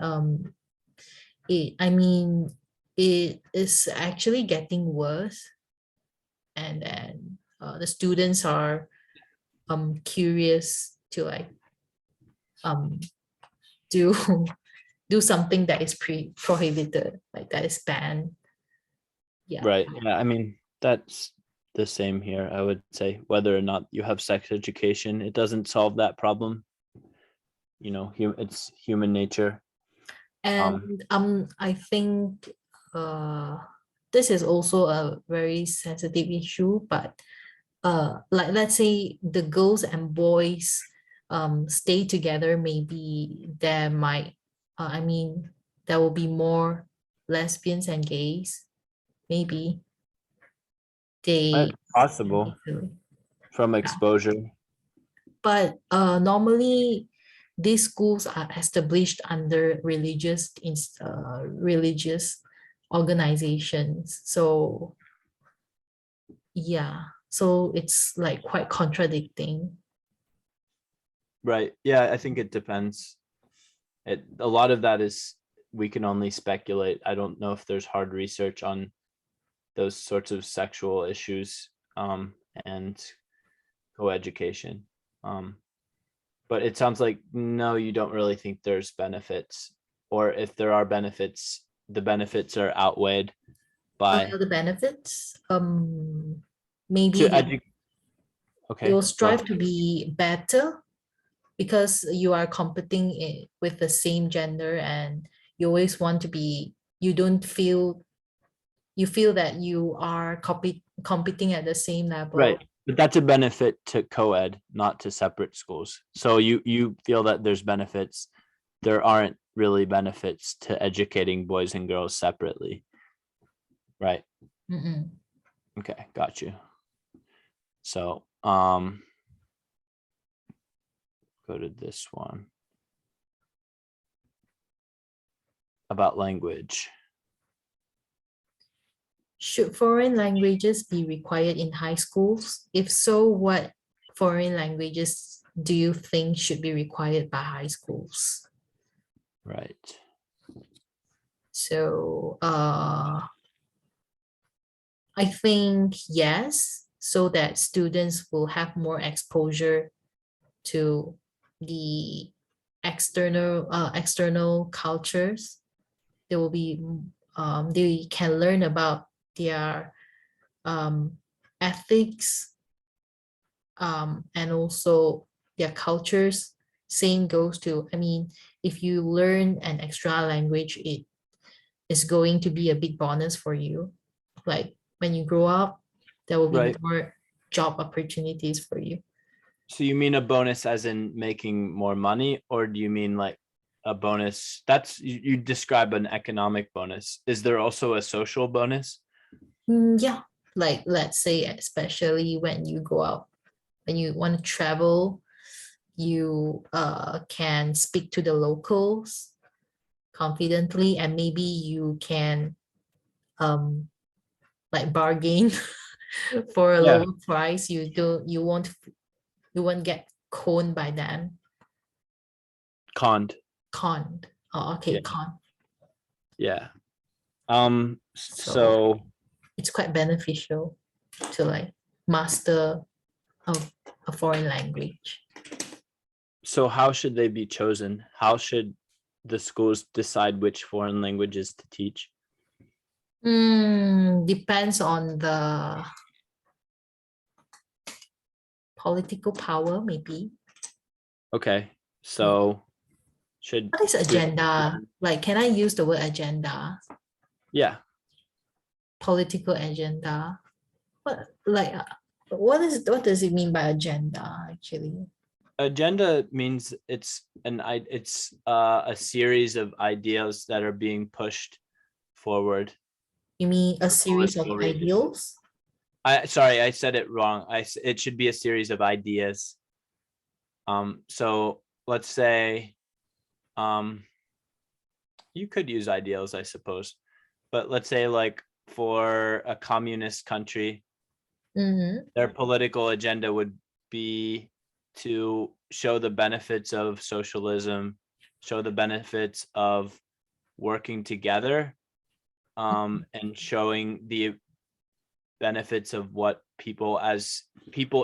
Speaker 3: it is actually getting worse, and then the students are curious to like do do something that is prohibited, like that is banned. Yeah.
Speaker 2: Right. Yeah, I mean, that's the same here, I would say. Whether or not you have sex education, it doesn't solve that problem. You know, it's human nature.
Speaker 3: And I think this is also a very sensitive issue, but like let's say the girls and boys stay together, maybe there might there will be more lesbians and gays, maybe they
Speaker 2: Possible from exposure.
Speaker 3: But normally these schools are established under religious organizations, so yeah, so it's like quite contradicting.
Speaker 2: Right. Yeah, I think it depends. A lot of that is, we can only speculate. I don't know if there's hard research on those sorts of sexual issues and co-education. But it sounds like, no, you don't really think there's benefits, or if there are benefits, the benefits are outweighed by
Speaker 3: The benefits, maybe
Speaker 2: okay,
Speaker 3: you'll strive to be better because you are competing with the same gender, and you always want to be, you feel that you are competing at the same level.
Speaker 2: Right. But that's a benefit to co-ed, not to separate schools. So you feel that there's benefits. There aren't really benefits to educating boys and girls separately. Right. Okay, got you. So go to this one about language.
Speaker 3: Should foreign languages be required in high schools? If so, what foreign languages do you think should be required by high schools?
Speaker 2: Right.
Speaker 3: So I think yes, so that students will have more exposure to the external cultures. They will be they can learn about their ethics and also their cultures. Same goes to, I mean, if you learn an extra language, it is going to be a big bonus for you. Like when you grow up, there will be more job opportunities for you.
Speaker 2: So you mean a bonus as in making more money, or do you mean like a bonus? That's, you describe an economic bonus. Is there also a social bonus?
Speaker 3: Yeah, Like, let's say, especially when you go out, when you want to travel, you can speak to the locals confidently, and maybe you can like bargain for a
Speaker 2: Yeah.
Speaker 3: lower price. You won't get conned by them.
Speaker 2: Conned.
Speaker 3: Conned. Oh, okay,
Speaker 2: Yeah.
Speaker 3: con.
Speaker 2: Yeah.
Speaker 3: So
Speaker 2: So
Speaker 3: it's quite beneficial to like master a, a foreign language.
Speaker 2: how should they be chosen? How should the schools decide which foreign languages to teach?
Speaker 3: Depends on the political power, maybe.
Speaker 2: Okay. So should
Speaker 3: What is
Speaker 2: schools
Speaker 3: agenda? Like, can I use the word agenda?
Speaker 2: yeah.
Speaker 3: Political agenda. What does it mean by agenda actually?
Speaker 2: Agenda means it's a series of ideas that are being pushed forward
Speaker 3: You mean a
Speaker 2: for
Speaker 3: series of
Speaker 2: political reasons.
Speaker 3: ideals?
Speaker 2: Sorry, I said it wrong. It should be a series of ideas. So let's say, you could use ideals, I suppose, but let's say like for a communist country,
Speaker 3: Mm-hmm.
Speaker 2: their political agenda would be to show the benefits of socialism, show the benefits of working together, and showing the benefits of what people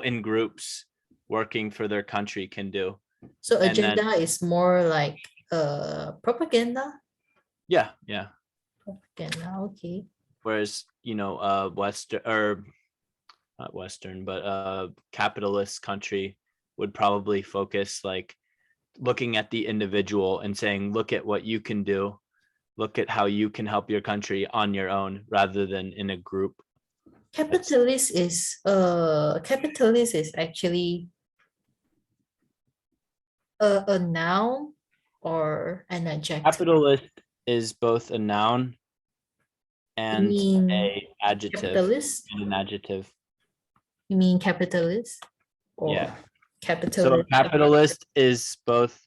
Speaker 2: in groups working for their country can do.
Speaker 3: So
Speaker 2: And then
Speaker 3: agenda is more like propaganda.
Speaker 2: yeah,
Speaker 3: Propaganda, okay.
Speaker 2: whereas Western, or not Western, but capitalist country would probably focus like looking at the individual and saying, look at what you can do, look at how you can help your country on your own rather than in a group.
Speaker 3: Capitalist is actually a noun or an adjective.
Speaker 2: Capitalist is both a noun
Speaker 3: You
Speaker 2: and
Speaker 3: mean
Speaker 2: a adjective
Speaker 3: capitalist?
Speaker 2: and an adjective.
Speaker 3: You mean capitalist or
Speaker 2: Yeah. So
Speaker 3: capitalist?
Speaker 2: capitalist is both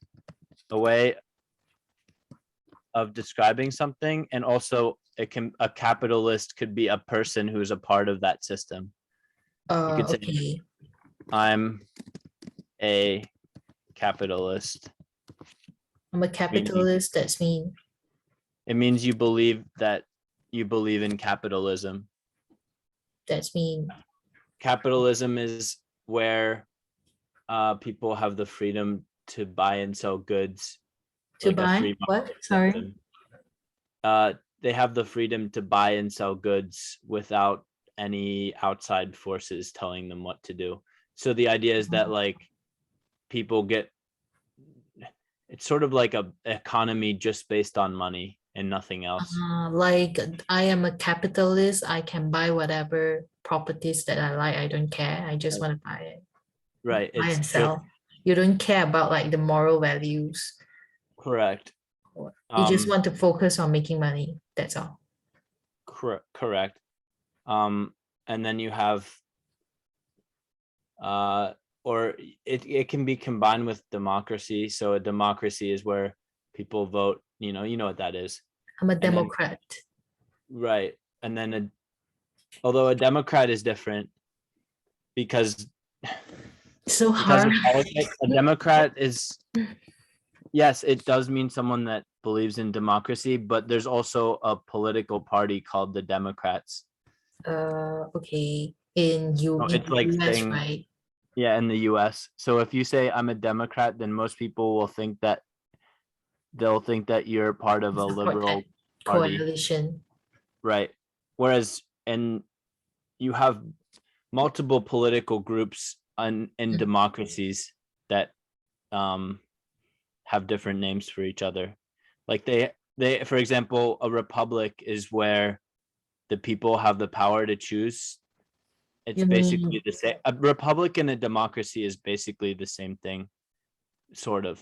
Speaker 2: a way of describing something, and also a capitalist could be a person who's a part of that system. You could say,
Speaker 3: Okay.
Speaker 2: I'm a capitalist.
Speaker 3: I'm a capitalist. That's mean.
Speaker 2: It means you believe in capitalism.
Speaker 3: That's mean.
Speaker 2: Capitalism is where people have the freedom to buy and sell goods,
Speaker 3: To
Speaker 2: like a
Speaker 3: buy
Speaker 2: free
Speaker 3: what?
Speaker 2: market
Speaker 3: Sorry.
Speaker 2: system. They have the freedom to buy and sell goods without any outside forces telling them what to do. So the idea is that like people get, it's sort of like a economy just based on money and nothing else.
Speaker 3: Like I am a capitalist. I can buy whatever properties that I like. I don't care. I just want to buy it.
Speaker 2: Right.
Speaker 3: Buy
Speaker 2: It's
Speaker 3: and
Speaker 2: just
Speaker 3: sell. You don't care about like the moral values.
Speaker 2: correct.
Speaker 3: You just want to focus on making money. That's all.
Speaker 2: Correct. And then you have or it can be combined with democracy. So a democracy is where people vote, you know what that is.
Speaker 3: I'm a
Speaker 2: And then,
Speaker 3: Democrat.
Speaker 2: right. And then although a Democrat is different because
Speaker 3: So
Speaker 2: because
Speaker 3: hard.
Speaker 2: of politics, a Democrat is, yes, it does mean someone that believes in democracy, but there's also a political party called the Democrats.
Speaker 3: Okay. In
Speaker 2: So
Speaker 3: in
Speaker 2: it's
Speaker 3: the
Speaker 2: like
Speaker 3: US,
Speaker 2: saying,
Speaker 3: right?
Speaker 2: yeah, in the US. So if you say I'm a Democrat, then most people will think that they'll think that you're part of a
Speaker 3: Support
Speaker 2: liberal
Speaker 3: that
Speaker 2: party,
Speaker 3: coalition.
Speaker 2: right? Whereas, and you have multiple political groups in democracies that have different names for each other. Like they for example, a republic is where the people have the power to choose. It's
Speaker 3: You
Speaker 2: basically
Speaker 3: mean
Speaker 2: the same. A republic and a democracy is basically the same thing, sort of.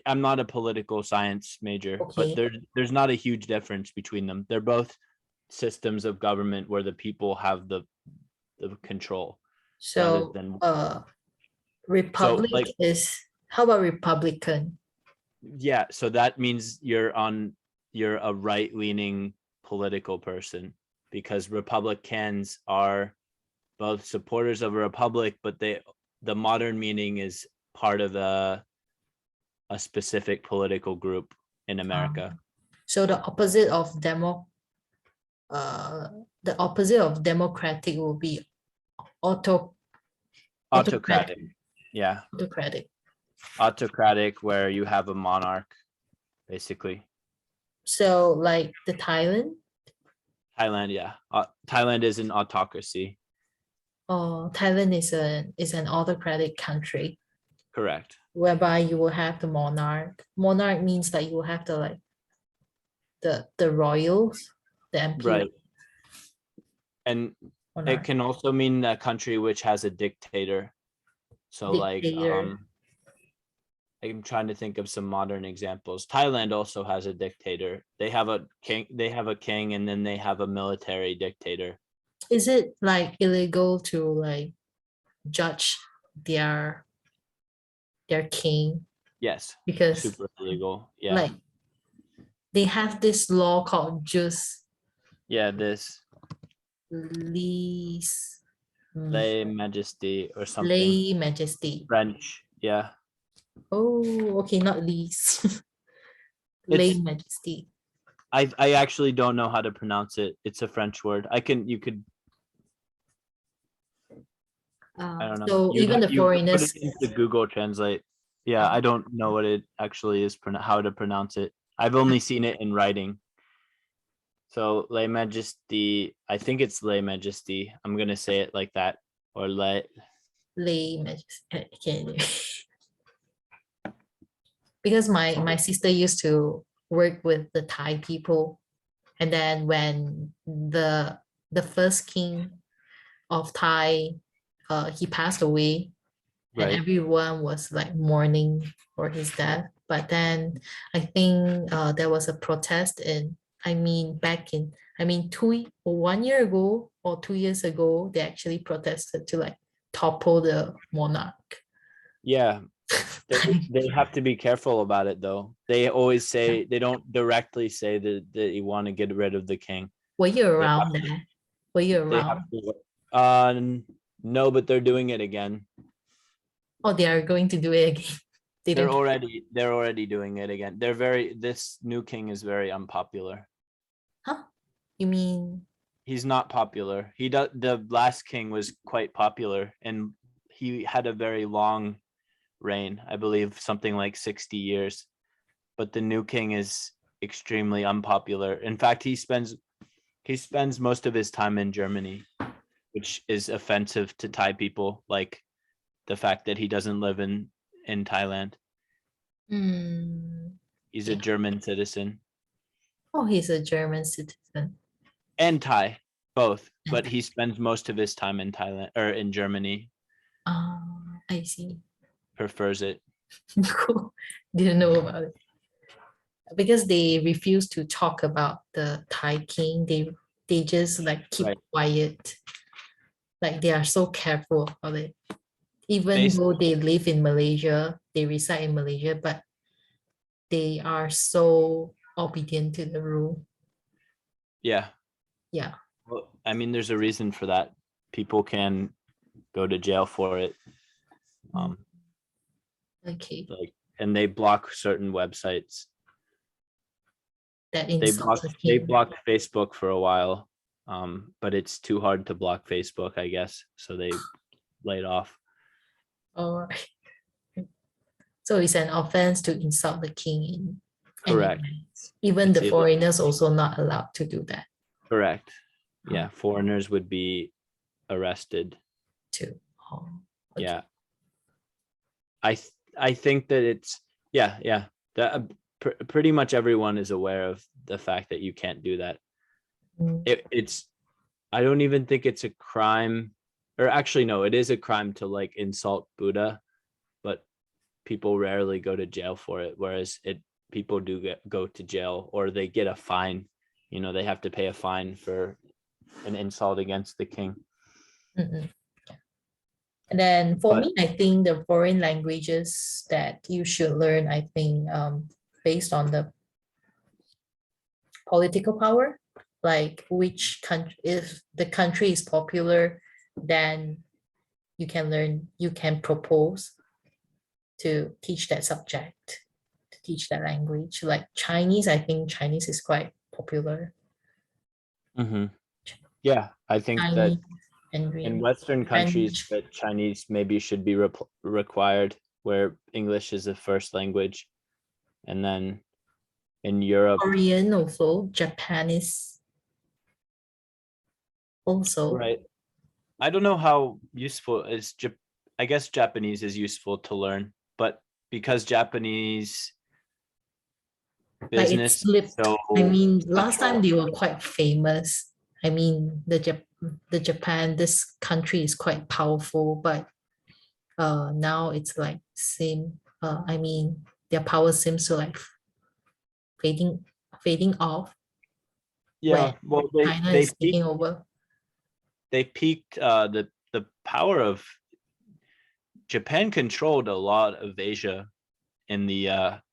Speaker 2: I'm not a political science major, but
Speaker 3: okay?
Speaker 2: there's not a huge difference between them. They're both systems of government where the people have the control rather
Speaker 3: So
Speaker 2: than so
Speaker 3: republic
Speaker 2: like
Speaker 3: is, how about Republican?
Speaker 2: yeah, so that means you're a right-leaning political person, because Republicans are both supporters of a republic, but the modern meaning is part of a specific political group in America.
Speaker 3: So uh the opposite of democratic will be auto autocratic.
Speaker 2: Autocratic. Yeah.
Speaker 3: Autocratic.
Speaker 2: Autocratic, where you have a monarch, basically.
Speaker 3: So like the Thailand,
Speaker 2: Thailand, yeah. Thailand is an autocracy.
Speaker 3: or Thailand is an autocratic country
Speaker 2: Correct.
Speaker 3: whereby you will have the monarch. Monarch means that you will have the like the royals, the imperial
Speaker 2: Right. And it
Speaker 3: monarch,
Speaker 2: can also mean a country which has a dictator. So like
Speaker 3: dictator.
Speaker 2: I'm trying to think of some modern examples. Thailand also has a dictator. They have a king, and then they have a military dictator.
Speaker 3: Is it like illegal to like judge their their king?
Speaker 2: Yes.
Speaker 3: Because
Speaker 2: Super illegal. Yeah.
Speaker 3: like they have this law called jus
Speaker 2: Yeah, this
Speaker 3: lease
Speaker 2: lay majesty or something.
Speaker 3: lay majesty.
Speaker 2: French. Yeah.
Speaker 3: Oh, okay, not lease. Lay
Speaker 2: It's
Speaker 3: majesty.
Speaker 2: I actually don't know how to pronounce it. It's a French word. You could I don't know.
Speaker 3: So even the
Speaker 2: You could put
Speaker 3: foreigners,
Speaker 2: it into Google Translate. Yeah, I don't know what it actually is, how to pronounce it. I've only seen it in writing. So lay majesty, I think it's lay majesty. I'm gonna say it like that, or lay.
Speaker 3: lay majesty. Okay. Because my sister used to work with the Thai people, and then when the first king of Thai, he passed away, and
Speaker 2: Right.
Speaker 3: everyone was like mourning for his death. But then I think there was a protest in, I mean, back in, I mean, 1 year ago or 2 years ago, they actually protested to like topple the monarch.
Speaker 2: Yeah. They have to be careful about it though. They always say they don't directly say that you want to get rid of the king.
Speaker 3: Were you
Speaker 2: They have
Speaker 3: around there? Were you
Speaker 2: they have
Speaker 3: around?
Speaker 2: to no, but they're doing it again.
Speaker 3: Oh, they are going to do it again. They
Speaker 2: They're
Speaker 3: don't.
Speaker 2: already doing it again. This new king is very unpopular.
Speaker 3: Huh? You mean?
Speaker 2: He's not popular. The last king was quite popular, and he had a very long reign, I believe something like 60 years. But the new king is extremely unpopular. In fact, he spends most of his time in Germany, which is offensive to Thai people, like the fact that he doesn't live in Thailand.
Speaker 3: Mm,
Speaker 2: He's a
Speaker 3: yeah.
Speaker 2: German citizen
Speaker 3: Oh, he's a German citizen.
Speaker 2: and Thai, both,
Speaker 3: And
Speaker 2: but he spends most of his time in Thailand or in Germany.
Speaker 3: I see.
Speaker 2: Prefers it.
Speaker 3: Cool. Didn't know about it. Because they refuse to talk about the Thai king. They just like keep
Speaker 2: Right.
Speaker 3: quiet. Like they are so careful about it. Even
Speaker 2: Based,
Speaker 3: though they live in Malaysia, they reside in Malaysia, but they are so obedient to the rule.
Speaker 2: yeah.
Speaker 3: Yeah.
Speaker 2: Well, I mean, there's a reason for that. People can go to jail for it.
Speaker 3: Okay.
Speaker 2: Like, and they block certain websites.
Speaker 3: That
Speaker 2: They
Speaker 3: insults the
Speaker 2: they
Speaker 3: king.
Speaker 2: blocked Facebook for a while, but it's too hard to block Facebook, I guess. So they laid off.
Speaker 3: All right. So it's an offense to insult the king in any
Speaker 2: Correct.
Speaker 3: way. Even
Speaker 2: It's
Speaker 3: the
Speaker 2: illegal.
Speaker 3: foreigners also not allowed to do that
Speaker 2: Correct. Yeah, foreigners would be arrested.
Speaker 3: too. Oh, okay.
Speaker 2: Yeah. I think that it's yeah. That pretty much everyone is aware of the fact that you can't do that.
Speaker 3: Mm,
Speaker 2: It's I don't even think it's a crime, or actually no, it is a crime to like insult Buddha, but people rarely go to jail for it, whereas people do go to jail, or they get a fine they have to pay a fine for an insult against the king.
Speaker 3: Mm-mm. And then for
Speaker 2: But
Speaker 3: me, I think the foreign languages that you should learn, I think based on the political power, like which country, if the country is popular, then you can propose to teach that subject, to teach that language. Like Chinese, I think Chinese is quite popular.
Speaker 2: yeah, I think that
Speaker 3: Chinese,
Speaker 2: in
Speaker 3: Mandarin,
Speaker 2: Western countries
Speaker 3: French,
Speaker 2: that Chinese maybe should be required, where English is the first language. And then in Europe,
Speaker 3: Korean also, Japanese also.
Speaker 2: right? I don't know how useful is I guess Japanese is useful to learn, but because Japanese
Speaker 3: Like it
Speaker 2: business is
Speaker 3: slipped.
Speaker 2: so
Speaker 3: I mean, last time
Speaker 2: central,
Speaker 3: they were quite famous. I mean, the Japan, this country is quite powerful, but now it's like I mean, their power seems to like fading fading off when
Speaker 2: yeah. Well,
Speaker 3: China is taking over.
Speaker 2: they peaked. The power of Japan controlled a lot of Asia in the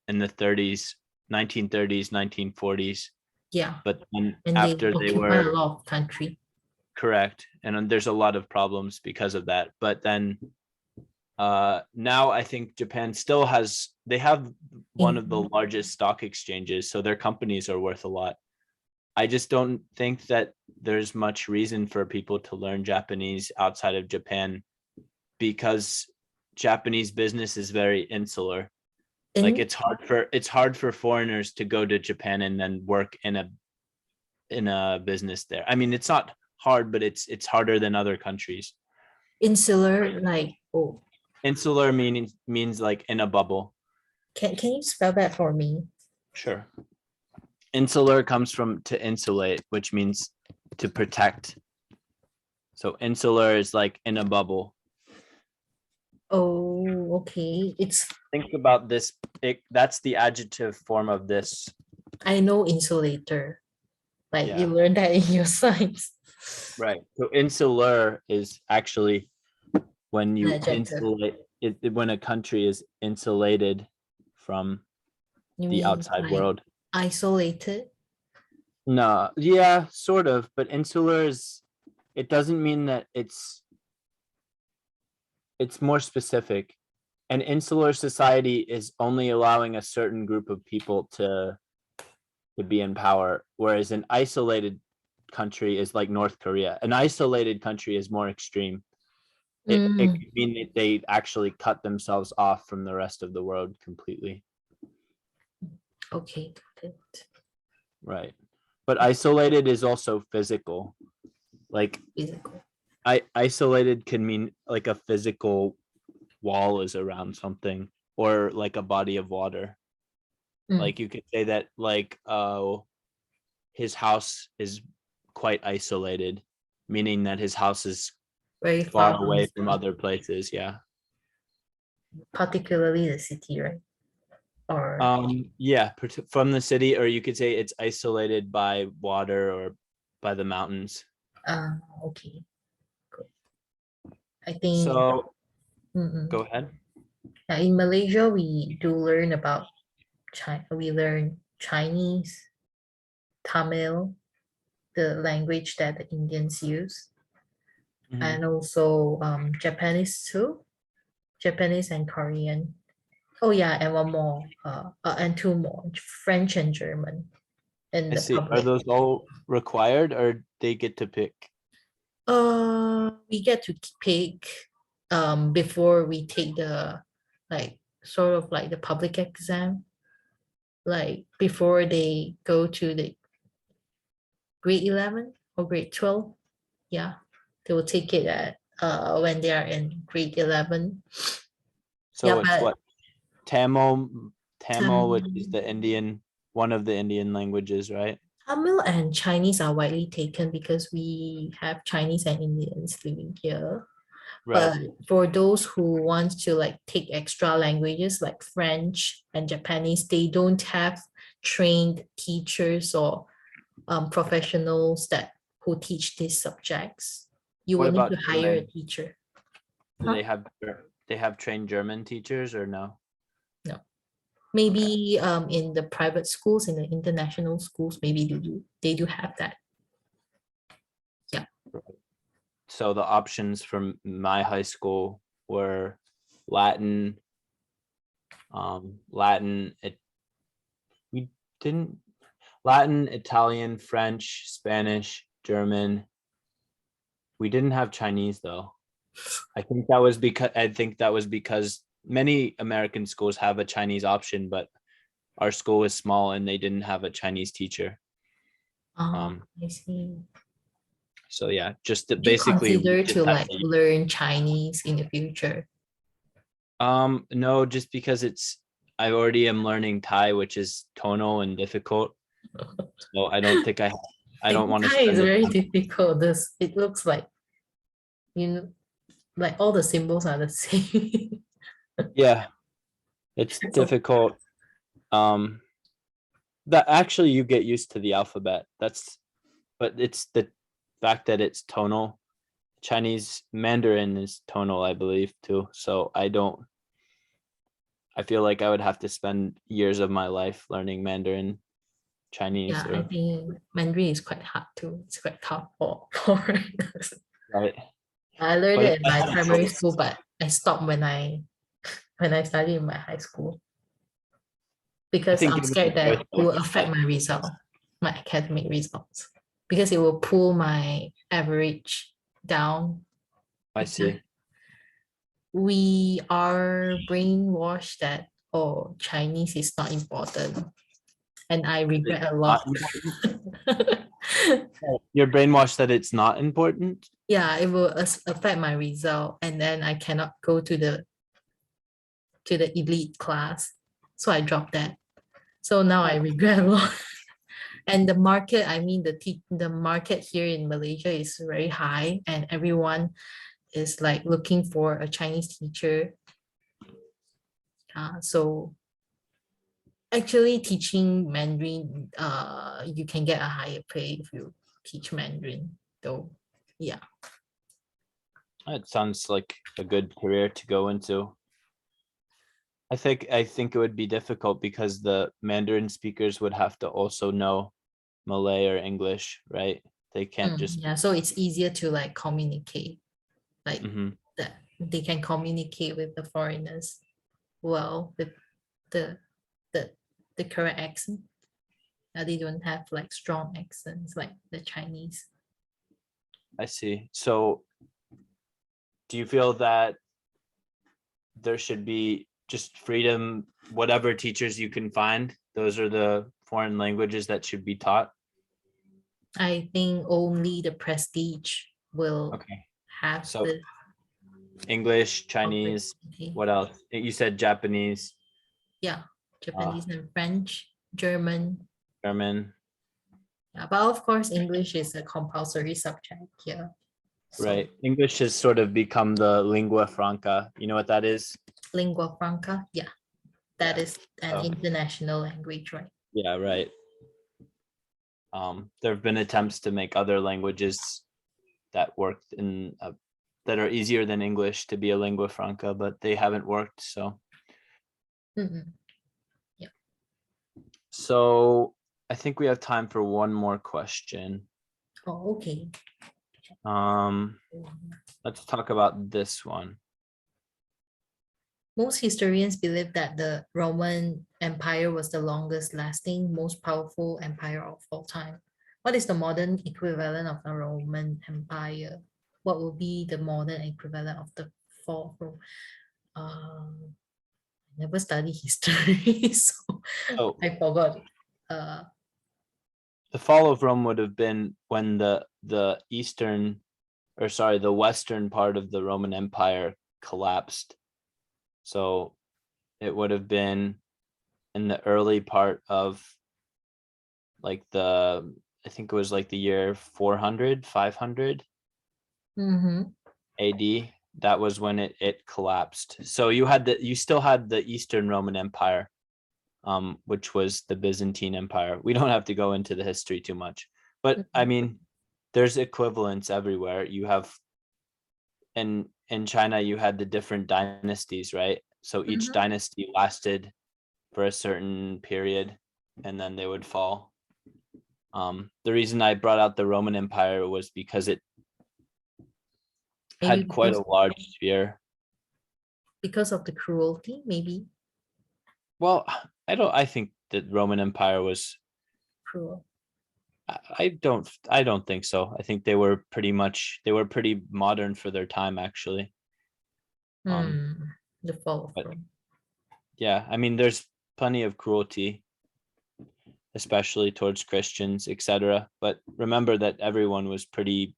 Speaker 2: 30s, 1930s, 1940s.
Speaker 3: Yeah,
Speaker 2: But then
Speaker 3: and they
Speaker 2: after they
Speaker 3: occupy a
Speaker 2: were
Speaker 3: lot of country.
Speaker 2: correct, and there's a lot of problems because of that. But then now I think Japan still they have one of the
Speaker 3: In
Speaker 2: largest stock exchanges, so their companies are worth a lot. I just don't think that there's much reason for people to learn Japanese outside of Japan because Japanese business is very insular. Like
Speaker 3: in
Speaker 2: it's hard for foreigners to go to Japan and then work in a business there. I mean, it's not hard, but it's harder than other countries.
Speaker 3: insular, like oh,
Speaker 2: Insular means like in a bubble.
Speaker 3: can you spell that for me?
Speaker 2: Sure. Insular comes from to insulate, which means to protect. So insular is like in a bubble.
Speaker 3: Oh, okay.
Speaker 2: Think about this. That's the adjective form of this.
Speaker 3: I know insulator. Like you
Speaker 2: Yeah.
Speaker 3: learned that in your science.
Speaker 2: Right. So insular is actually when
Speaker 3: An
Speaker 2: you
Speaker 3: adjective.
Speaker 2: insulate when a country is insulated from
Speaker 3: You
Speaker 2: the
Speaker 3: mean
Speaker 2: outside
Speaker 3: like
Speaker 2: world.
Speaker 3: isolated?
Speaker 2: No, yeah, sort of, but insular is it doesn't mean that it's more specific. An insular society is only allowing a certain group of people to be in power, whereas an isolated country is like North Korea. An isolated country is more extreme. It
Speaker 3: Mm,
Speaker 2: could mean that they actually cut themselves off from the rest of the world completely.
Speaker 3: okay, got it.
Speaker 2: Right. But isolated is also physical. Like
Speaker 3: Physical.
Speaker 2: isolated can mean like a physical wall is around something or like a body of water.
Speaker 3: Mm,
Speaker 2: Like you could say that like his house is quite isolated, meaning that his house is
Speaker 3: very
Speaker 2: far
Speaker 3: far from
Speaker 2: away
Speaker 3: the
Speaker 2: from
Speaker 3: city,
Speaker 2: other places. Yeah.
Speaker 3: particularly the city, right? Or
Speaker 2: Yeah, from the city, or you could say it's isolated by water or by the mountains.
Speaker 3: okay, good. I think
Speaker 2: So
Speaker 3: mm-mm.
Speaker 2: go ahead.
Speaker 3: In Malaysia we do learn about China. We learn Chinese, Tamil, the language that the Indians use,
Speaker 2: Mhm.
Speaker 3: and also Japanese too, Japanese and Korean. Oh yeah, and one more, and two more, French and German in
Speaker 2: I
Speaker 3: the
Speaker 2: see. Are
Speaker 3: public.
Speaker 2: those all required or they get to pick?
Speaker 3: We get to pick before we take the like sort of like the public exam, like before they go to the grade 11 or grade 12. Yeah, they will take it at when they are in grade 11. Yeah,
Speaker 2: So it's
Speaker 3: but
Speaker 2: what Tamil, which is
Speaker 3: um,
Speaker 2: the Indian, one of the Indian languages, right?
Speaker 3: Tamil and Chinese are widely taken because we have Chinese and Indians living here.
Speaker 2: Right.
Speaker 3: But for those who want to like take extra languages like French and Japanese, they don't have trained teachers or professionals that who teach these subjects. You
Speaker 2: What
Speaker 3: will need
Speaker 2: about
Speaker 3: to hire a
Speaker 2: German?
Speaker 3: teacher.
Speaker 2: Do
Speaker 3: Huh?
Speaker 2: they have trained German teachers or no?
Speaker 3: No. Maybe in the private schools, in the international schools, maybe they do have that. Yeah.
Speaker 2: So the options from my high school were Latin, we didn't Latin, Italian, French, Spanish, German. We didn't have Chinese though. I think that was because many American schools have a Chinese option, but our school was small and they didn't have a Chinese teacher.
Speaker 3: Oh, I see.
Speaker 2: So yeah, just
Speaker 3: Do you
Speaker 2: basically we
Speaker 3: consider
Speaker 2: just
Speaker 3: to
Speaker 2: have
Speaker 3: like learn Chinese in the future?
Speaker 2: no, just because I already am learning Thai, which is tonal and difficult. So I don't think I don't want to
Speaker 3: Thai is
Speaker 2: spend the
Speaker 3: very
Speaker 2: time.
Speaker 3: difficult. This it looks like, you know, like all the symbols are the same.
Speaker 2: Yeah, it's
Speaker 3: So
Speaker 2: difficult. Um, that actually you get used to the alphabet. But it's the fact that it's tonal. Chinese Mandarin is tonal, I believe, too. So I feel like I would have to spend years of my life learning Mandarin, Chinese,
Speaker 3: yeah, I
Speaker 2: or
Speaker 3: think Mandarin is quite hard too. It's quite tough for foreigners.
Speaker 2: right.
Speaker 3: I learned
Speaker 2: But if
Speaker 3: it in
Speaker 2: I
Speaker 3: my
Speaker 2: had a
Speaker 3: primary
Speaker 2: choice,
Speaker 3: school, but I stopped when I studied in my high school
Speaker 2: I
Speaker 3: because
Speaker 2: think
Speaker 3: I'm
Speaker 2: given the
Speaker 3: scared that
Speaker 2: choice,
Speaker 3: it
Speaker 2: I would
Speaker 3: will
Speaker 2: just
Speaker 3: affect my result, my academic results, because it will pull my average down.
Speaker 2: I
Speaker 3: Because
Speaker 2: see.
Speaker 3: we are brainwashed that, oh, Chinese is not important, and I
Speaker 2: Is it
Speaker 3: regret a
Speaker 2: not
Speaker 3: lot.
Speaker 2: important? You're brainwashed that it's not important.
Speaker 3: Yeah, it will affect my result, and then I cannot go to the elite class, so I dropped that. So now I regret a lot. And the market, I mean, the market here in Malaysia is very high, and everyone is like looking for a Chinese teacher. So actually teaching Mandarin, you can get a higher pay if you teach Mandarin, though. Yeah.
Speaker 2: It sounds like a good career to go into. I think it would be difficult because the Mandarin speakers would have to also know Malay or English, right? They can't just.
Speaker 3: Yeah, so it's easier to like communicate, like
Speaker 2: Mhm.
Speaker 3: that they can communicate with the foreigners well with the the the correct accent. They don't have like strong accents like the Chinese.
Speaker 2: I see. So do you feel that there should be just freedom, whatever teachers you can find, those are the foreign languages that should be taught?
Speaker 3: I think only the prestige will
Speaker 2: Okay.
Speaker 3: have
Speaker 2: So
Speaker 3: the
Speaker 2: English, Chinese,
Speaker 3: opportunity.
Speaker 2: what else? You said Japanese,
Speaker 3: Yeah,
Speaker 2: uh,
Speaker 3: Japanese and French, German.
Speaker 2: German,
Speaker 3: Yeah, but of course, English is a compulsory subject here. So
Speaker 2: right? English has sort of become the lingua franca. You know what that is?
Speaker 3: lingua franca, yeah, that
Speaker 2: Yeah.
Speaker 3: is an
Speaker 2: So,
Speaker 3: international language, right?
Speaker 2: yeah, right. There have been attempts to make other languages that worked that are easier than English to be a lingua franca, but they haven't worked.
Speaker 3: Mhm.
Speaker 2: So I think we have time for one more question.
Speaker 3: Oh, okay.
Speaker 2: Let's talk about this one.
Speaker 3: Most historians believe that the Roman Empire was the longest lasting, most powerful empire of all time. What is the modern equivalent of the Roman Empire? What will be the modern equivalent of the fall from? I never study history, so
Speaker 2: So
Speaker 3: I forgot.
Speaker 2: the fall of Rome would have been when the the western part of the Roman Empire collapsed. So it would have been in the early part of like I think it was like the year 400, 500
Speaker 3: mhm.
Speaker 2: AD. That was when it collapsed. So you still had the Eastern Roman Empire, which was the Byzantine Empire. We don't have to go into the history too much, But I mean, there's equivalents everywhere. You have in China, you had the different dynasties, right? So each
Speaker 3: Mhm.
Speaker 2: dynasty lasted for a certain period, and then they would fall. The reason I brought out the Roman Empire was because it
Speaker 3: Maybe
Speaker 2: had quite
Speaker 3: because
Speaker 2: a large sphere.
Speaker 3: of the cruelty, maybe
Speaker 2: Well, I think that Roman Empire was
Speaker 3: cruel.
Speaker 2: I don't think so. I think they were pretty modern for their time actually. Um
Speaker 3: The fall of
Speaker 2: but
Speaker 3: Rome.
Speaker 2: yeah, I mean there's plenty of cruelty, especially towards Christians, etc. But remember that everyone was pretty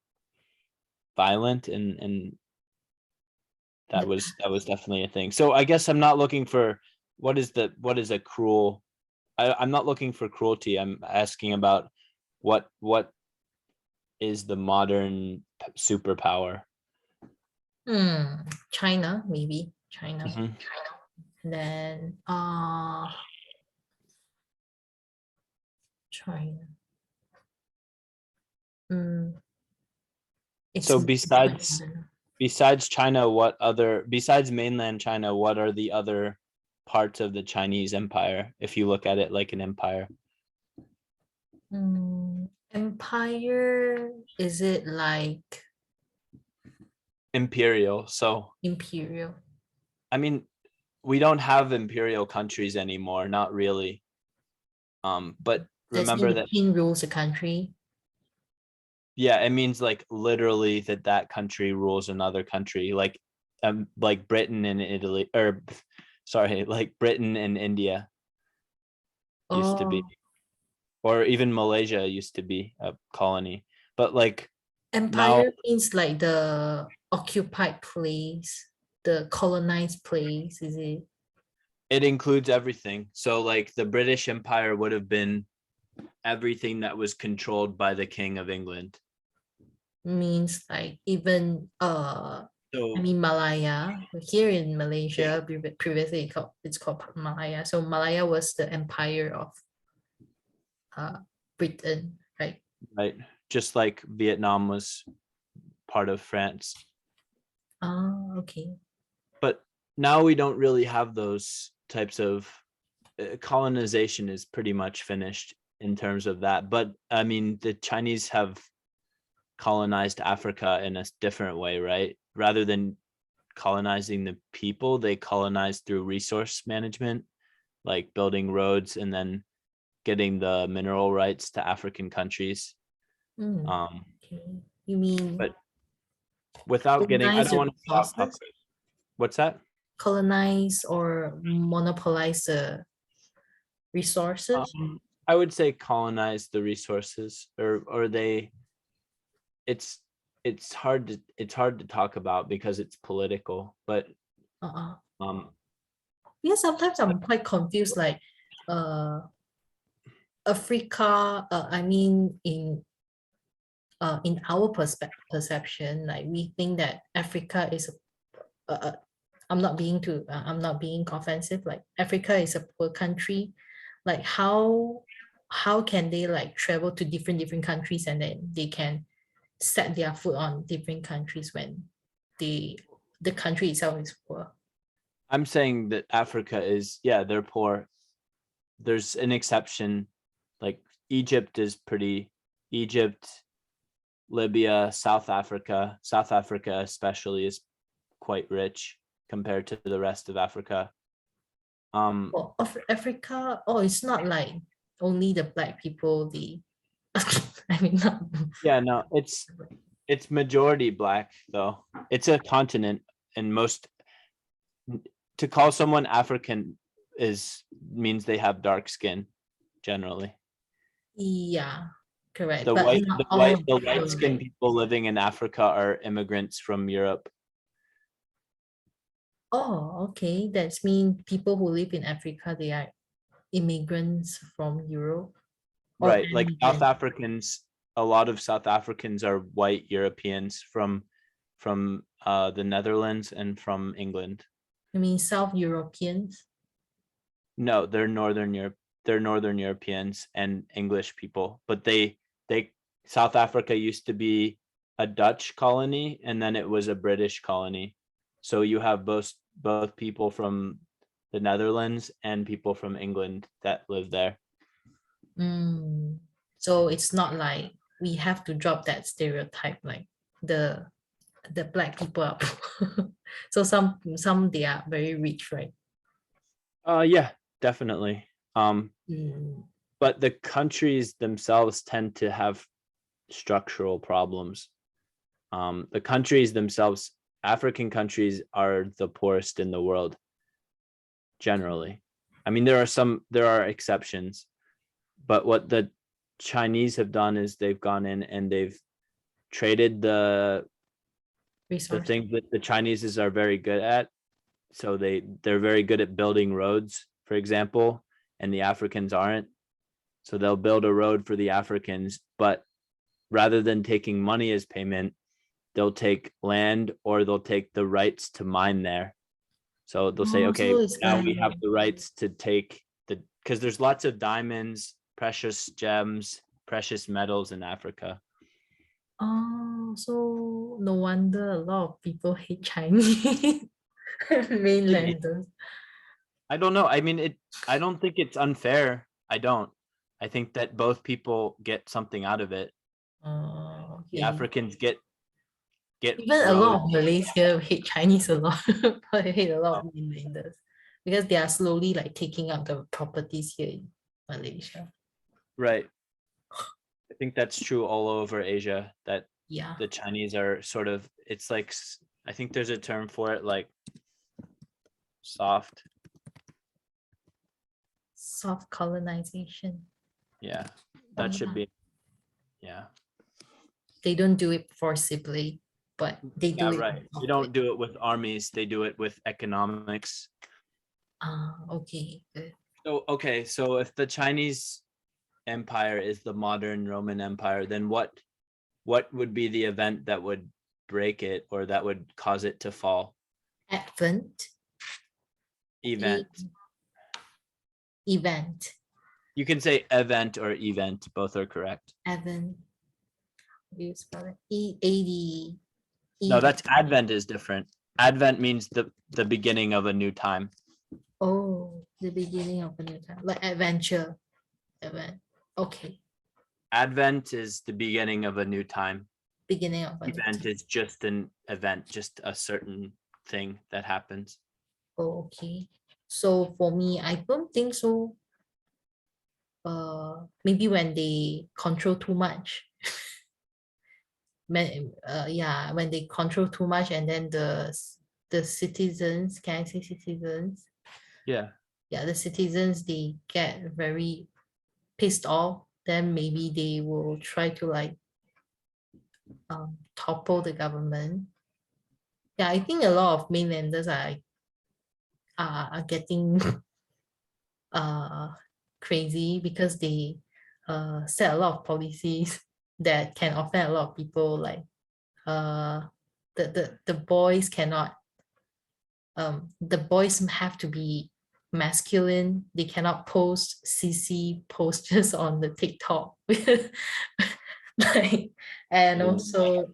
Speaker 2: violent, and
Speaker 3: The-
Speaker 2: that was definitely a thing. So I guess I'm not looking for what is a cruel. I'm not looking for cruelty. I'm asking about what is the modern superpower.
Speaker 3: China, maybe China.
Speaker 2: Mhm.
Speaker 3: Then China. Mm, it's
Speaker 2: So
Speaker 3: I don't know.
Speaker 2: besides China, what other besides mainland China, what are the other parts of the Chinese empire if you look at it like an empire?
Speaker 3: Empire, is it like
Speaker 2: Imperial. So
Speaker 3: imperial?
Speaker 2: I mean, we don't have imperial countries anymore, not really. But
Speaker 3: That's mean
Speaker 2: remember
Speaker 3: the
Speaker 2: that,
Speaker 3: king rules the country.
Speaker 2: yeah, it means like literally that that country rules another country, like Britain and Italy, or sorry, like Britain and India used to be,
Speaker 3: Oh,
Speaker 2: or even Malaysia used to be a colony. But like now
Speaker 3: empire means like the occupied place, the colonized place, is it?
Speaker 2: it includes everything. So like the British Empire would have been everything that was controlled by the King of England.
Speaker 3: Means like even I
Speaker 2: So
Speaker 3: mean Malaya here in
Speaker 2: yeah,
Speaker 3: Malaysia previously it's called Malaya. So Malaya was the empire of uh Britain, right?
Speaker 2: right. Just like Vietnam was part of France.
Speaker 3: Oh, okay.
Speaker 2: But now we don't really have those types of colonization is pretty much finished in terms of that. But I mean, the Chinese have colonized Africa in a different way, right? Rather than colonizing the people, they colonized through resource management, like building roads and then getting the mineral rights to African countries.
Speaker 3: Mm,
Speaker 2: Um,
Speaker 3: okay. You mean
Speaker 2: but without getting, I
Speaker 3: colonize
Speaker 2: don't
Speaker 3: the
Speaker 2: want to get off
Speaker 3: resources?
Speaker 2: topic. What's that?
Speaker 3: Colonize or monopolize the resources?
Speaker 2: I would say colonize the resources, or they. It's it's hard to talk about because it's political, but
Speaker 3: Uh-uh.
Speaker 2: um,
Speaker 3: Yeah, sometimes I'm quite confused, like uh Africa, I mean in our perception, like we think that Africa is I'm not being offensive, like Africa is a poor country. Like how can they like travel to different countries and then they can set their foot on different countries when the the country itself is poor?
Speaker 2: I'm saying that Africa is, yeah, they're poor. There's an exception, like Egypt is pretty. Egypt, Libya, South Africa especially is quite rich compared to the rest of Africa.
Speaker 3: Well, of Africa, oh, it's not like only the black people, the I mean not
Speaker 2: Yeah, no, it's majority black though. It's a continent, and most to call someone African is means they have dark skin generally.
Speaker 3: yeah, correct. But not
Speaker 2: The
Speaker 3: all
Speaker 2: white skinned
Speaker 3: like
Speaker 2: people living in Africa are immigrants from Europe.
Speaker 3: oh, okay. That's mean people who live in Africa, they are immigrants from Europe or
Speaker 2: Right. Like South
Speaker 3: immigrants.
Speaker 2: Africans, a lot of South Africans are white Europeans from the Netherlands and from England.
Speaker 3: I mean South Europeans.
Speaker 2: No, they're Northern Europe. They're Northern Europeans and English people, but they South Africa used to be a Dutch colony, and then it was a British colony. So you have both people from the Netherlands and people from England that live there.
Speaker 3: Mm. So it's not like we have to drop that stereotype, like the black people are poor. So some they are very rich, right?
Speaker 2: Yeah, definitely.
Speaker 3: Mm.
Speaker 2: But the countries themselves tend to have structural problems. The countries themselves, African countries, are the poorest in the world generally. I mean, there are exceptions, but what the Chinese have done is they've gone in and they've traded the
Speaker 3: Resource.
Speaker 2: things that the Chinese are very good at. So they're very good at building roads, for example, and the Africans aren't. So they'll build a road for the Africans, but rather than taking money as payment, they'll take land or they'll take the rights to mine there. So they'll say,
Speaker 3: Oh,
Speaker 2: okay,
Speaker 3: so it's
Speaker 2: now we
Speaker 3: like,
Speaker 2: have the rights to take because there's lots of diamonds, precious gems, precious metals in Africa.
Speaker 3: oh, so no wonder a lot of people hate Chinese mainlanders.
Speaker 2: I don't know. I mean, I don't think it's unfair. I don't. I think that both people get something out of it. The
Speaker 3: Okay.
Speaker 2: Africans get
Speaker 3: Even a lot
Speaker 2: roads.
Speaker 3: of Malays here hate Chinese a lot, but they hate a lot of mainlanders because they are slowly like taking up the properties here in Malaysia.
Speaker 2: Right. I think that's true all over Asia, that
Speaker 3: Yeah,
Speaker 2: the Chinese are sort of, it's like, I think there's a term for it, like soft.
Speaker 3: soft colonization.
Speaker 2: Yeah, that should
Speaker 3: Yeah.
Speaker 2: be, yeah.
Speaker 3: They don't do it forcibly, but they do
Speaker 2: Yeah,
Speaker 3: it
Speaker 2: right. They
Speaker 3: softly.
Speaker 2: don't do it with armies, they do it with economics.
Speaker 3: Ah, okay, good.
Speaker 2: So, okay, so if the Chinese Empire is the modern Roman Empire, then what would be the event that would break it or that would cause it to fall?
Speaker 3: Advent
Speaker 2: Event.
Speaker 3: event.
Speaker 2: You can say event or event, both are correct.
Speaker 3: Advent. You spell it? E-A-D.
Speaker 2: No, that's Advent is different. Advent means the beginning of a new time.
Speaker 3: Oh, the beginning of a new time, like adventure. Event. Okay,
Speaker 2: Advent is the beginning of a new time.
Speaker 3: beginning of a new
Speaker 2: Event
Speaker 3: time.
Speaker 2: is just an event, just a certain thing that happens.
Speaker 3: Oh, okay. So for me, I don't think so. Maybe when they control too much. Yeah, when they control too much, and then the citizens, can I say citizens?
Speaker 2: Yeah.
Speaker 3: Yeah, the citizens, they get very pissed off. Then maybe they will try to like topple the government. Yeah, I think a lot of mainlanders are getting uh crazy because they set a lot of policies that can offend a lot of people, like uh the boys cannot the boys have to be masculine. They cannot post CC posters on the TikTok. Like, and also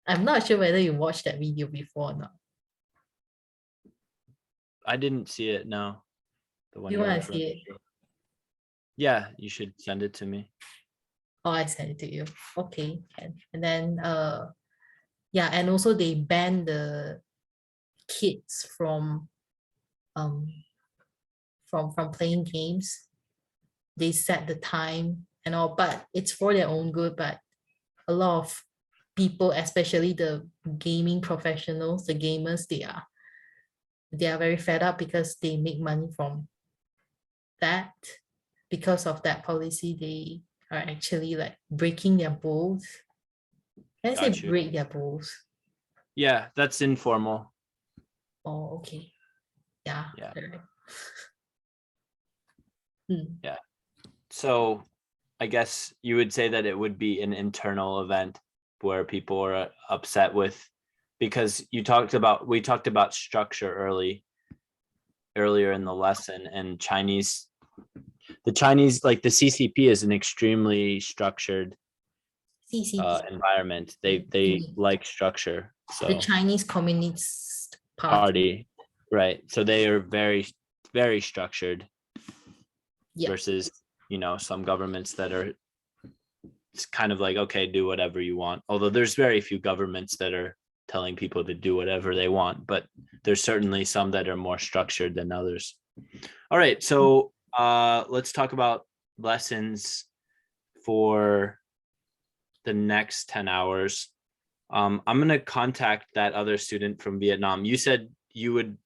Speaker 3: I'm not sure whether you watched that video before or not.
Speaker 2: I didn't see it, no. The one
Speaker 3: You
Speaker 2: you're
Speaker 3: want to
Speaker 2: referring
Speaker 3: see it?
Speaker 2: to. Yeah, you should send it to me.
Speaker 3: Oh, I sent it to you. Okay, can. And then yeah, and also they ban the kids um from playing games. They set the time and all, but it's for their own good. But a lot of people, especially the gaming professionals, the gamers, they are very fed up because they make money from that. Because of that policy, they are actually like breaking their rules. Can I say
Speaker 2: Got you.
Speaker 3: break their rules?
Speaker 2: Yeah, that's informal.
Speaker 3: Oh, okay. Yeah.
Speaker 2: Yeah.
Speaker 3: Correct. Hmm.
Speaker 2: Yeah. So I guess you would say that it would be an internal event where people are upset with, because we talked about structure earlier in the lesson, and Chinese The Chinese, like the CCP, is an extremely structured
Speaker 3: CCP,
Speaker 2: environment. They like structure.
Speaker 3: the
Speaker 2: So
Speaker 3: Chinese Communist Party.
Speaker 2: party, right? So they are very structured
Speaker 3: Yeah.
Speaker 2: versus some governments that are it's kind of like, okay, do whatever you want. Although there's very few governments that are telling people to do whatever they want, but there's certainly some that are more structured than others. All right, so let's talk about lessons for the next 10 hours. I'm going to contact that other student from Vietnam. You said you would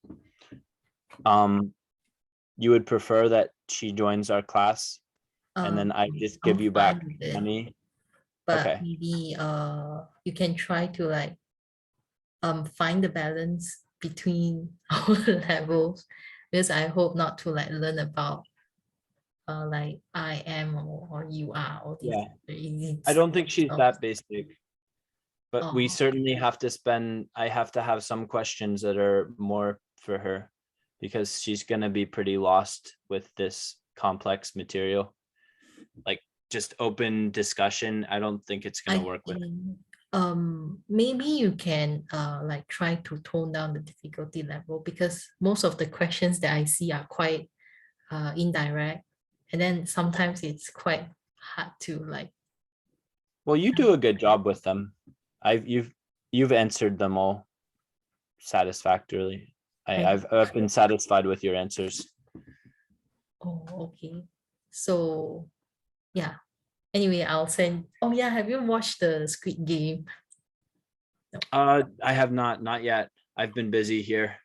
Speaker 2: prefer that she joins our class and then I just give
Speaker 3: I'm
Speaker 2: you back
Speaker 3: fine with it,
Speaker 2: money.
Speaker 3: but
Speaker 2: Okay.
Speaker 3: maybe you can try to like find the balance between our levels, because I hope not to like learn about like I am or you are, or these
Speaker 2: Yeah.
Speaker 3: crazy
Speaker 2: I don't think she's
Speaker 3: stuff.
Speaker 2: that basic, but we
Speaker 3: Oh,
Speaker 2: certainly have to I have to have some questions that are more for her because she's going to be pretty lost with this complex material. Like just open discussion, I don't think it's going
Speaker 3: I
Speaker 2: to work with.
Speaker 3: think maybe you can like try to tone down the difficulty level, because most of the questions that I see are quite indirect, and then sometimes it's quite hard to like.
Speaker 2: Well, you do a good job with them. You've answered them all satisfactorily. I've been satisfied with your answers.
Speaker 3: Oh, okay. So yeah. Anyway, I'll send. Oh yeah, have you watched the Squid Game?
Speaker 2: I have not yet. I've been busy here.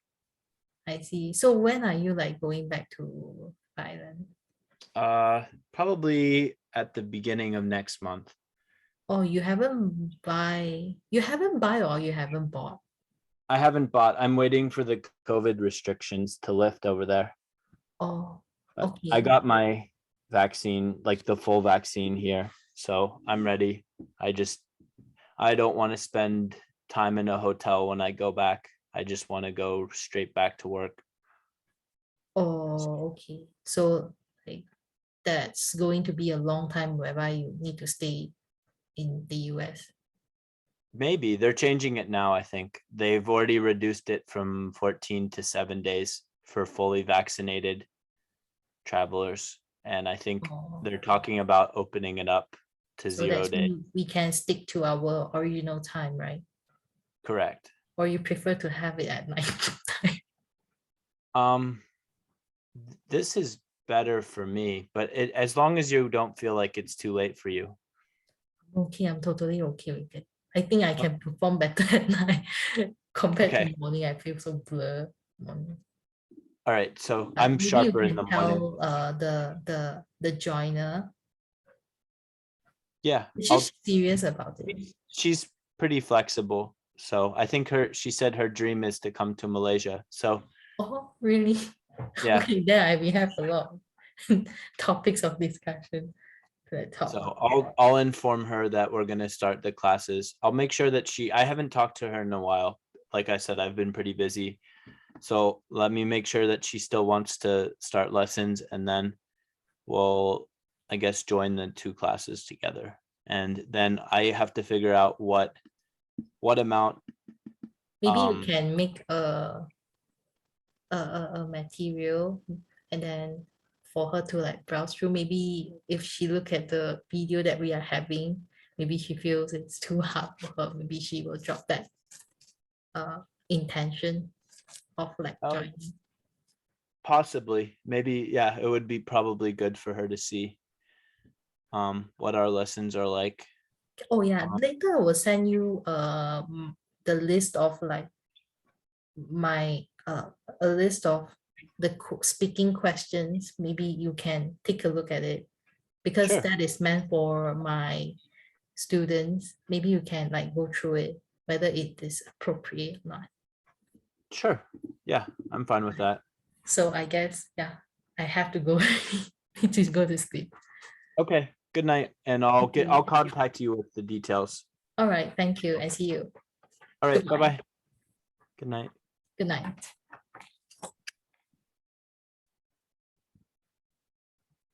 Speaker 3: I see. So when are you like going back to Thailand?
Speaker 2: Probably at the beginning of next month.
Speaker 3: Oh, you haven't buy or you haven't bought?
Speaker 2: I haven't bought. I'm waiting for the COVID restrictions to lift over there.
Speaker 3: Oh,
Speaker 2: But I
Speaker 3: okay.
Speaker 2: got my vaccine, like the full vaccine here, so I'm ready. I don't want to spend time in a hotel when I go back. I just want to go straight back to work.
Speaker 3: Oh, okay. So like that's going to be a long time whereby you need to stay in the US.
Speaker 2: Maybe they're changing it now. I think they've already reduced it from 14 to 7 days for fully vaccinated travelers. And I think
Speaker 3: Oh,
Speaker 2: they're talking about opening it up to
Speaker 3: so
Speaker 2: 0
Speaker 3: that's
Speaker 2: day.
Speaker 3: we can stick to our original time, right?
Speaker 2: Correct.
Speaker 3: Or you prefer to have it at night time?
Speaker 2: This is better for me, but as long as you don't feel like it's too late for you.
Speaker 3: Okay, I'm totally okay with it. I think I can perform better at night compared to
Speaker 2: Okay.
Speaker 3: morning. I feel so blur morning.
Speaker 2: All right. So
Speaker 3: But
Speaker 2: I'm
Speaker 3: maybe you
Speaker 2: sharper in
Speaker 3: can
Speaker 2: the morning.
Speaker 3: tell the joiner.
Speaker 2: Yeah.
Speaker 3: She's serious about it.
Speaker 2: She's pretty flexible. So I think she said her dream is to come to Malaysia. So
Speaker 3: Oh, really?
Speaker 2: yeah.
Speaker 3: Okay, then we have a lot of topics of discussion to talk
Speaker 2: So
Speaker 3: about.
Speaker 2: I'll inform her that we're gonna start the classes. I'll make sure that I haven't talked to her in a while. Like I said, I've been pretty busy. So let me make sure that she still wants to start lessons, and then we'll, I guess, join the two classes together. And then I have to figure out what amount.
Speaker 3: Maybe you can make a material, and then for her to like browse through. Maybe if she look at the video that we are having, maybe she feels it's too hard for her. Maybe she will drop that intention of like joining.
Speaker 2: Possibly, maybe, yeah, it would be probably good for her to see what our lessons are like.
Speaker 3: Oh yeah, later I will send you the list of like my a list of the speaking questions. Maybe you can take a look at it, because
Speaker 2: Sure.
Speaker 3: that is meant for my students. Maybe you can like go through it, whether it is appropriate or not.
Speaker 2: Sure. Yeah, I'm fine with that.
Speaker 3: So I guess, yeah, I have to go to go to sleep.
Speaker 2: Okay. Good night, and I'll contact you with the details.
Speaker 3: All right, thank you, and see you.
Speaker 2: All right.
Speaker 3: Goodbye.
Speaker 2: Bye-bye. Good night.
Speaker 3: Good night.